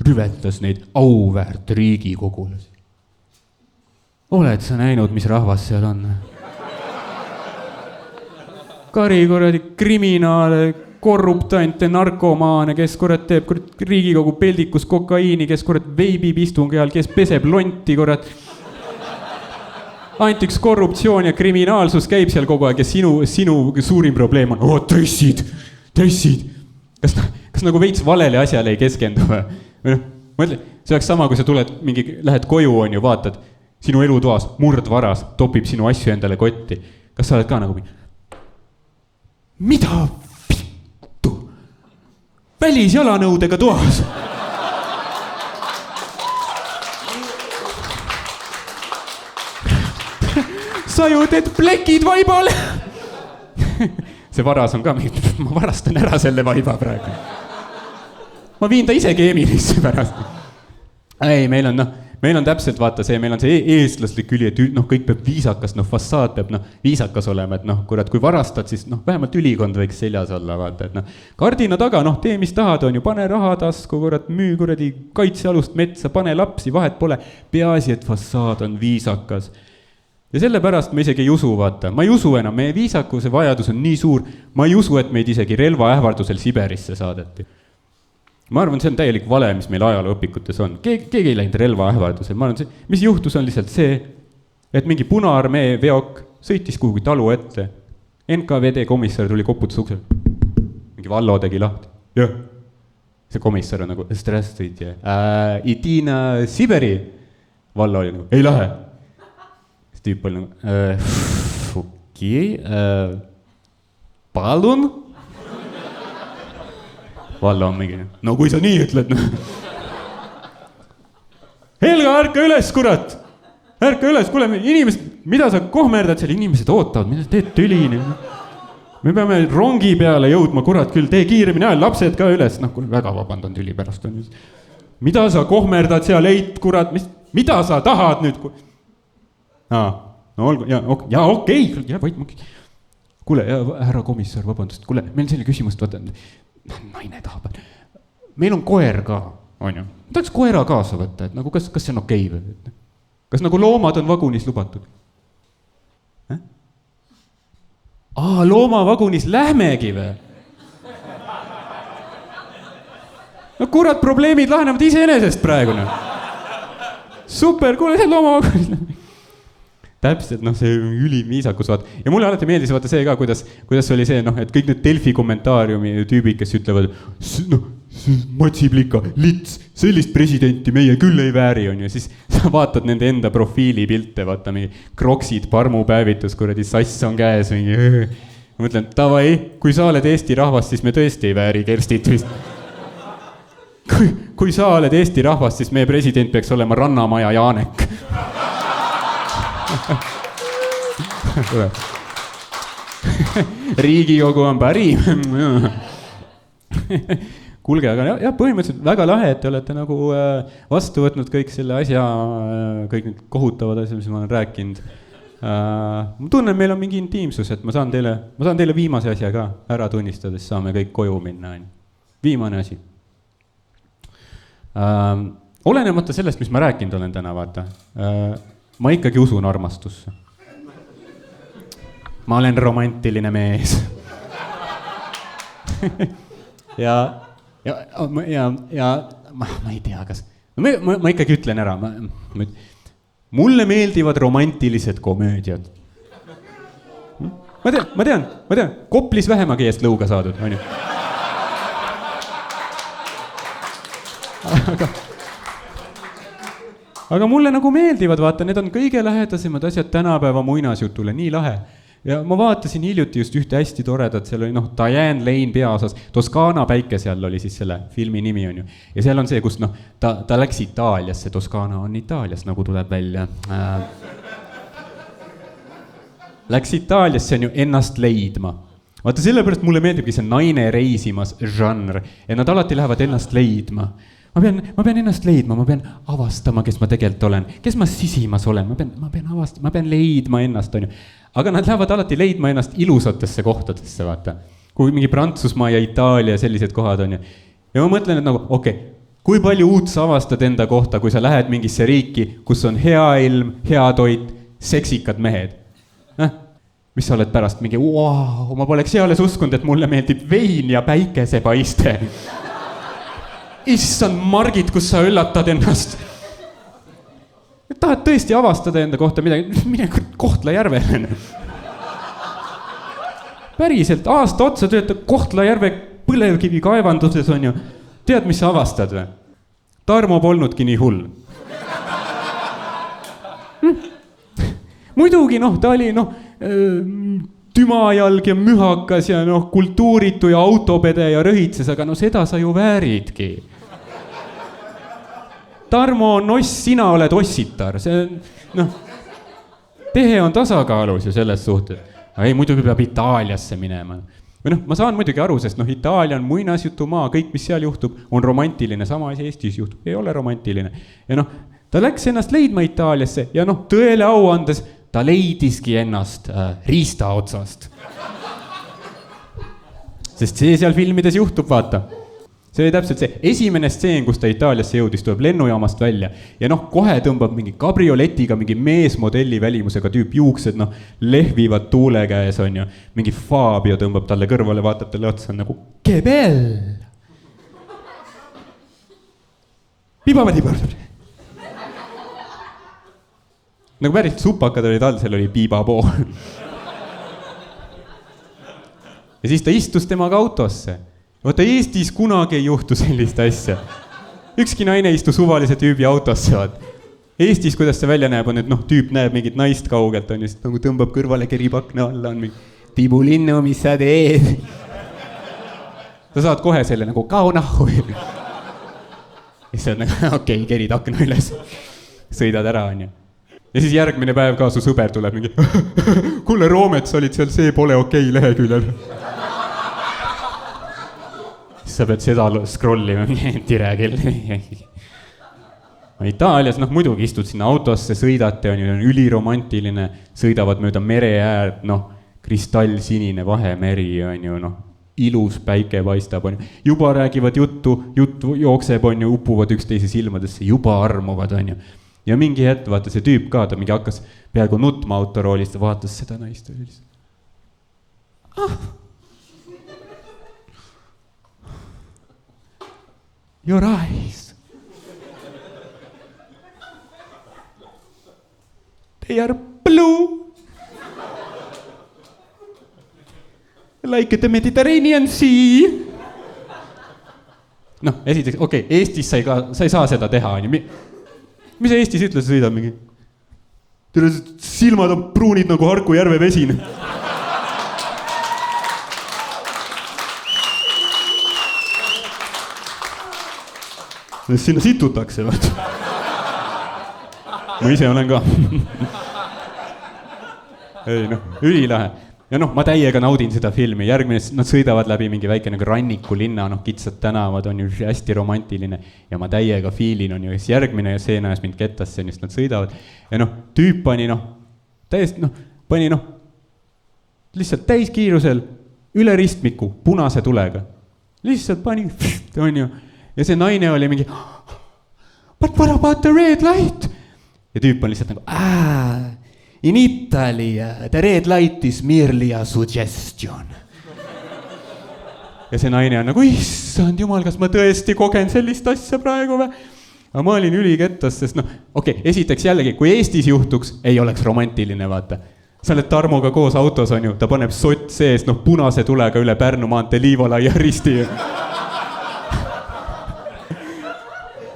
Rüvetas neid auväärt riigikogulasi. Oled sa näinud, mis rahvas seal on? Kari korradi kriminaale, korruptante, narkomaane, kes kurat teeb Riigikogu peldikus kokaiini, kes kurat veibib istungi ajal, kes peseb lonti korrat. Ainult üks korruptsioon ja kriminaalsus käib seal kogu aeg ja sinu suurim probleem on, tressid. Kas nagu veits valele asjale ei keskendu? Mõtle, see oleks sama, kui sa lähed koju, on ju, vaatad, sinu elutoas murdvaras topib sinu asju endale kotti. Kas sa oled ka nagu mida vittu? Välisjalanõudega toas. Sa ju teed plekid vaibale. See varas on ka mingi, ma varastan ära selle vaiba praegu. Ma viin ta ise keemilisse pärast. Ei, meil on täpselt, vaata see, meil on see eestlaslik üli, et kõik peab viisakas, fassaad peab viisakas olema, et kurat, kui varastad, siis vähemalt ülikond võiks seljas olla, vaata, et kardina taga, tee mis tahad, on ju, pane rahatasku, kurat, müü kuradi kaitsealust metsa, pane lapsi, vahet pole, peaasi, et fassaad on viisakas. Ja sellepärast ma isegi ei usu, vaata, ma ei usu enam, meie viisakuse vajadus on nii suur, ma ei usu, et meid isegi relva ähvardusel Siberisse saadeti. Ma arvan, see on täielik vale, mis meil ajalooõpikutes on. Keegi ei läinud relva ähvardusel. Ma arvan, mis juhtus on lihtsalt see, et mingi Punaarmee veok sõitis kuhugi talu ette. NKVD komissar tuli koputus uksel. Mingi Vallo tegi lahti. Jah. See komissar on nagu, strastujte. Iti na Siberi. Vallo oli nagu, ei lähe. See tüüp oli nagu, okei, palun. Vallo on mingi, no kui sa nii ütled. Helga, ärka üles, kurat! Ärka üles, kuule, inimesed, mida sa kohmerdad seal? Inimesed ootavad, mida teed tülini? Me peame rongi peale jõudma, kurat küll, tee kiiremini, lapsed ka üles. Kuule, väga vabandan tüli pärast. Mida sa kohmerdad seal, eit, kurat? Mida sa tahad nüüd? No olgu, ja okei, ja võid ma... Kuule, härra komissar, vabandust, kuule, meil selle küsimust, vaata... Naine tahab. Meil on koer ka, on ju. Tahaks koera kaasa võtta, et nagu kas see on okei või? Kas nagu loomad on vagunis lubatud? Loomavagunis lähmegi või? No kurat, probleemid lahenevad iseenesest praegu. Super, kuule, see loomavagunis lähmegi. Täpselt, see ülim viisakus, vaat. Ja mulle alati meeldis vaata see ka, kuidas oli see, et kõik need Delfi kommentaariumi tüübid, kes ütlevad, matsiplika, lits, sellist presidenti meie küll ei vääri, on ju. Siis sa vaatad nende enda profiili pilte, vaata, mingi kroksid, parmupäevitus, kuradi sass on käes, mingi. Ma mõtlen, tavai, kui sa oled Eesti rahvast, siis me tõesti ei vääri Kerstit vist. Kui sa oled Eesti rahvast, siis meie president peaks olema Rannamaja Jaanek. Riigikogu on parim. Kuulge, aga jah, põhimõtteliselt väga lahe, et te olete nagu vastu võtnud kõik selle asja, kõik need kohutavad asjad, mis ma olen rääkinud. Ma tunnen, meil on mingi intiimsus, et ma saan teile viimase asja ka ära tunnistades, saame kõik koju minna. Viimane asi. Olenemata sellest, mis ma rääkinud olen täna, vaata. Ma ikkagi usun armastusse. Ma olen romantiline mees. ja ma ei tea, kas... Ma ikkagi ütlen ära. Mulle meeldivad romantilised komöödiad. Ma tean. Koplis vähemagi eest lõuga saadud, on ju. Aga mulle nagu meeldivad, vaata, need on kõige lähedasemad asjad tänapäeva muinasjutule, nii lahe. Ja ma vaatasin hiljuti just ühte hästi toredat, seal oli Diane Lane peaosas, Toskaana päike seal oli siis selle filmi nimi, on ju. Ja seal on see, kus ta läks Itaaliasse, Toskaana on Itaalias, nagu tuleb välja. Läks Itaaliasse, on ju, ennast leidma. Vaata, sellepärast mulle meeldibki see naine reisimas žanr, et nad alati lähevad ennast leidma. ma pean ennast leidma, ma pean avastama, kes ma tegelikult olen, kes ma sisimas olen, ma pean avastama, ma pean leidma ennast, on ju. Aga nad lähevad alati leidma ennast ilusatesse kohtadesse, vaata. Kui mingi Prantsusmaa ja Itaalia sellised kohad on ju. Ja ma mõtlen, et nagu, kui palju uut sa avastad enda kohta, kui sa lähed mingisse riiki, kus on hea ilm, hea toit, seksikad mehed. Mis sa oled pärast mingi, ma poleks eales uskunud, et mulle meeldib vein ja päikesepaiste. Issand Margit, kus sa üllatad ennast. Tahad tõesti avastada enda kohta midagi, mine Kohtla-Järvele. Päriselt, aasta otsa töötab Kohtla-Järve põlevkivi kaevanduses on ju. Tead, mis sa avastad või? Tarmo polnudki nii hull. Muidugi, ta oli, tümajalg ja mühakas ja kultuuritu ja autopede ja rõhitses, aga seda sa ju vääridki. Tarmo on oss, sina oled ossitar, see tehe on tasakaalus ju selles suhtes. Ei, muidugi peab Itaaliasse minema. Või ma saan muidugi aru, sest Itaalia on muinasjutumaa, kõik, mis seal juhtub, on romantiline, sama asi Eestis juhtub, ei ole romantiline. Ja ta läks ennast leidma Itaaliasse ja tõele au andes, ta leidiski ennast riista otsast. Sest see seal filmides juhtub, vaata. See oli täpselt see esimene stseen, kus ta Itaaliasse jõudis, tuleb lennujaamast välja ja kohe tõmbab mingi kabrioletiga, mingi meesmodelli välimusega tüüp juuksed, lehvivad tuule käes on ju, mingi Fabio tõmbab talle kõrvale, vaatab talle otsa, on nagu Kebel! Pibabadibab! Nagu päris supakad olid all, seal oli piibapoo. Ja siis ta istus temaga autosse. Vaata, Eestis kunagi ei juhtu sellist asja. Ükski naine istu suvalise tüübi autosse, vaat. Eestis, kuidas see välja näeb, on, et tüüp näeb mingit naist kaugelt, on just nagu tõmbab kõrvale keripakna alla, on mingi Tibulinnu, mis sa teed? Sa saad kohe selle nagu kaunahu. Ja sa oled nagu, okei, kerid akna üles. Sõidad ära, on ju. Ja siis järgmine päev ka su sõber tuleb mingi kuule, Roomet, sa olid seal see pole okei leheküljel. Sa pead seda scrollima, tire küll. Itaalias, muidugi istud sinna autosse, sõidate, on üliromantiline, sõidavad mööda mere äärt, kristallsinine Vahemeri, on ju, ilus päike paistab, on ju. Juba räägivad juttu jookseb, on ju, upuvad üksteise silmadesse, juba armuvad, on ju. Ja mingi hetk, vaata see tüüp ka, ta mingi hakkas peaaegu nutma autoroolist ja vaatas seda naist. Your eyes. They are blue. Like the Mediterranean Sea. Esiteks, okei, Eestis sa ei saa seda teha, on ju. Mis sa Eestis ütles, sõidab mingi? Teile silmad on pruunid nagu Harku järve vesin. Sinna situtakse, vaata. Ma ise olen ka. Ei, ülilahe. Ja ma täiega naudin seda filmi. Järgmine, nad sõidavad läbi mingi väike rannikulinna, kitsad tänavad on ju hästi romantiline. Ja ma täiega fiilin on ju, siis järgmine seen ajas mind kettasse, siis nad sõidavad. Ja tüüp pani, täiesti, pani, lihtsalt täiskiirusel üle ristmiku, punase tulega. Lihtsalt pani, on ju. Ja see naine oli mingi, but what about the red light? Ja tüüp on lihtsalt nagu, in Italy, the red light is merely a suggestion. Ja see naine on nagu, issand jumal, kas ma tõesti kogen sellist asja praegu või? Aga ma olin ülikettas, sest esiteks jällegi, kui Eestis juhtuks, ei oleks romantiline, vaata. Sa oled Tarmoga koos autos, on ju, ta paneb sott sees, punase tulega üle Pärnu maantee Liivala ja risti.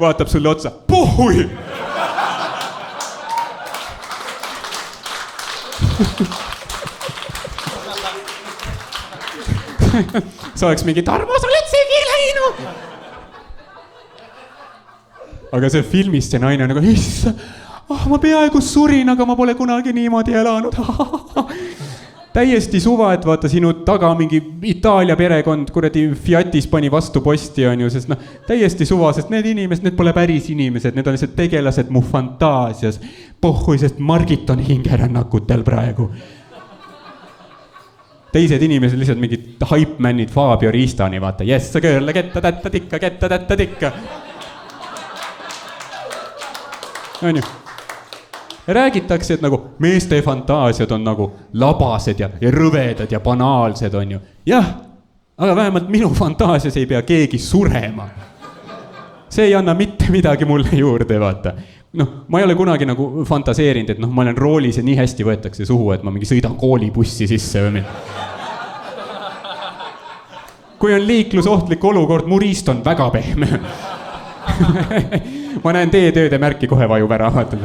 Vaatab sulle otsa, puhui! Sa oleks mingi, Tarmo, sa oled segi läinud! Aga see filmis see naine on nagu, issa, ma peaaegu surin, aga ma pole kunagi niimoodi elanud. täiesti suva, et vaata sinu taga mingi Itaalia perekond kuradi Fiatis pani vastu posti, on ju, sest noh, täiesti suva, sest need inimesed, need pole päris inimesed, need on lihtsalt tegelased mu fantaasias. Pohhui, sest Margit on hingerännakutel praegu. Teised inimesed lihtsalt mingid hype-männid Fabio Ristani, vaata, yes, girl, ketta tätta tikka. On ju. Räägitakse, et nagu meeste fantaasiad on nagu labased ja rõvedad ja banaalsed, on ju. Jah, aga vähemalt minu fantaasias ei pea keegi surema. See ei anna mitte midagi mulle juurde, vaata. Noh, ma ei ole kunagi nagu fantaseerinud, et noh, ma olen roolis ja nii hästi võetakse suhu, et ma mingi sõidan koolibussi sisse või mida. Kui on liiklusohtlik olukord, mu riist on väga pehme. Ma näen teetööde märki, kohe vajub ära, vaata.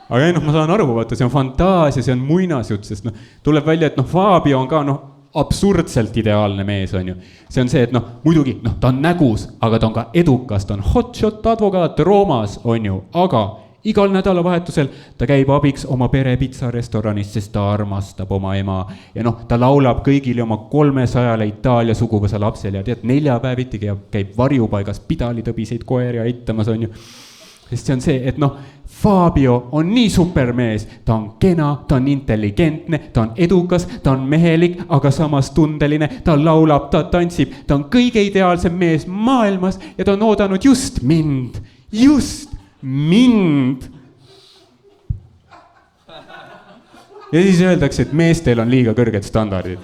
Aga ei, noh, ma saan aru, vaata, see on fantaasia, see on muinasjutt, sest noh, tuleb välja, et noh, Fabio on ka noh, absurdselt ideaalne mees, on ju. See on see, et noh, muidugi, noh, ta on nägus, aga ta on ka edukas, ta on hotshot advokaat Roomas, on ju, aga igal nädalavahetusel ta käib abiks oma pere pitsarestoranis, sest ta armastab oma ema. Ja noh, ta laulab kõigile oma 300 Itaalia suguvõsa lapsele ja tead, 4 päeviti käib varjupaigas pidalitõbiseid koeri aitamas, on ju. Sest see on see, et noh, Fabio on nii supermees, ta on kena, ta on intelligentne, ta on edukas, ta on mehelik, aga samas tundeline, ta laulab, ta tantsib, ta on kõige ideaalsem mees maailmas ja ta on oodanud just mind. Ja siis öeldakse, et meestel on liiga kõrged standardid.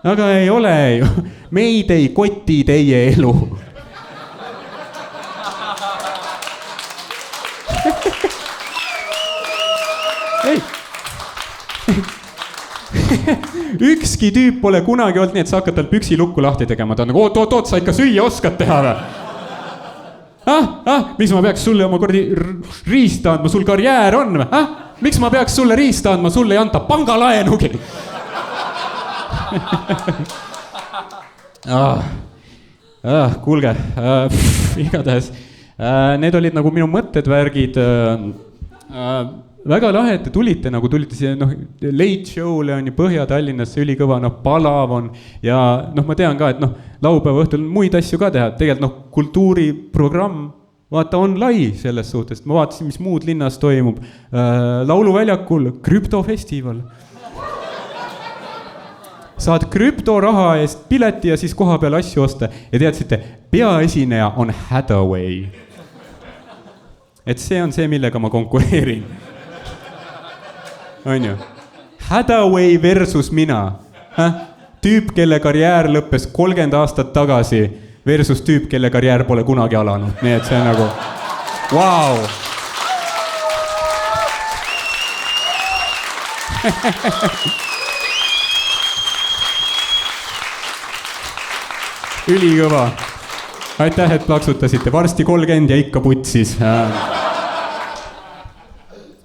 Aga ei ole ju, meid ei koti teie elu. Ei. Ükski tüüp pole kunagi olnud nii, et sa hakkad tal püksi lukku lahti tegema. Ta on nagu, oot, sa ikka süüa oskad teha või? Miks ma peaks sulle oma kordi riista andma, sul karjäär on või? Miks ma peaks sulle riista andma, sulle ei anta pangalaenugi? Kuulge, igatahes. Need olid nagu minu mõtted, värgid. Väga lahe, et te tulite siia Late Show'le on ju Põhja-Tallinnasse ülikõva, palav on ja ma tean ka, et laupäeva õhtul muid asju ka teha, tegelikult kultuuriprogramm, vaata, on lai selles suhtes, ma vaatasin, mis muud linnas toimub, lauluväljakul krüptofestival. Saad krüptoraha eest pileti ja siis koha peal asju osta ja teadsite, peaesineja on Hathaway. Et see on see, millega ma konkureerin. On ju? Hathaway versus mina. Tüüp, kelle karjäär lõppes 30 aastat tagasi versus tüüp, kelle karjäär pole kunagi alanud. Nii et see on nagu, wow. Ülikõva. Aitäh, et plaksutasite. Varsti 30 ja ikka putsis.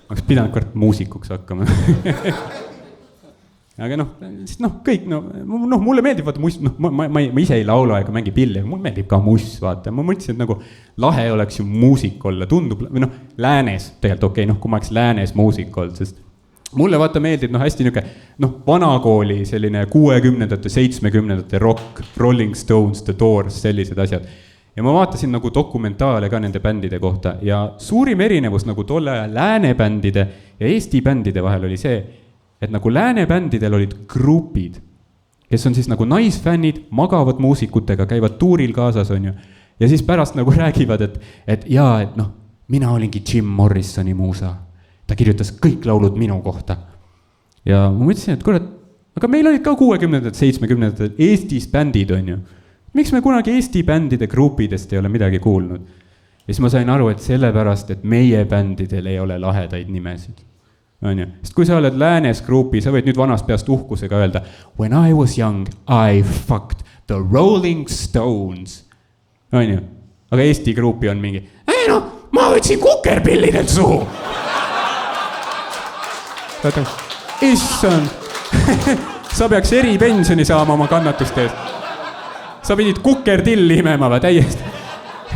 Oleks pidanud kord muusikuks hakkama. Aga kõik, mulle meeldib, vaata, muss, ma ise ei laula ega mängi pilli, aga mulle meeldib ka muss, vaata. Ma mõtlesin, et lahe oleks ju muusik olla, tundub, või läänes, tegelikult okei, kui ma oleks läänes muusik olnud, sest mulle vaata meeldib, hästi niisugune, vanakooli selline 60-ndate, 70-ndate rock, Rolling Stones, The Doors, sellised asjad. Ja ma vaatasin dokumentaale ka nende bändide kohta ja suurim erinevus tolle lääne bändide ja Eesti bändide vahel oli see, et lääne bändidel olid grupid, kes on siis naisfännid, magavad muusikutega, käivad tuuril kaasas, on ju. Ja siis pärast räägivad, et mina olingi Jim Morrisoni muusa. Ta kirjutas kõik laulud minu kohta. Ja ma mõtlesin, et kurat, aga meil olid ka 60-ndad, 70-ndad Eestis bändid, on ju. Miks me kunagi Eesti bändide grupidest ei ole midagi kuulnud? Ja siis ma sain aru, et sellepärast, et meie bändidel ei ole lahedaid nimesid. On ju? Sest kui sa oled läänes grupi, sa võid nüüd vanast peast uhkusega öelda When I was young, I fucked the Rolling Stones. On ju? Aga Eesti grupi on mingi ma võtsin kukerpillidelt suhu. Issand. Sa peaks eripensioni saama oma kannatuste eest. Sa pidid kukertilli imema või täiesti.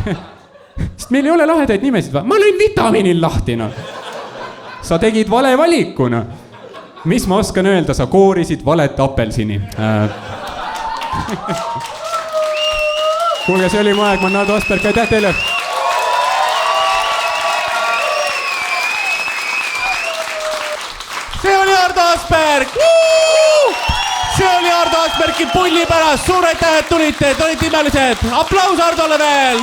Sest meil ei ole lahedaid nimesid. Ma lõin vitamiinil lahti. Sa tegid vale valikuna. mis ma oskan öelda, sa koorisid valet apelsini. Kuulge, see oli mu aeg, ma olen Ardo Asperg, aitäh teile! See oli Ardo Asperg! See oli Ardo Aspergi pulli pärast, suur aitäh, et tulite imelised! Aplaus Ardole veel!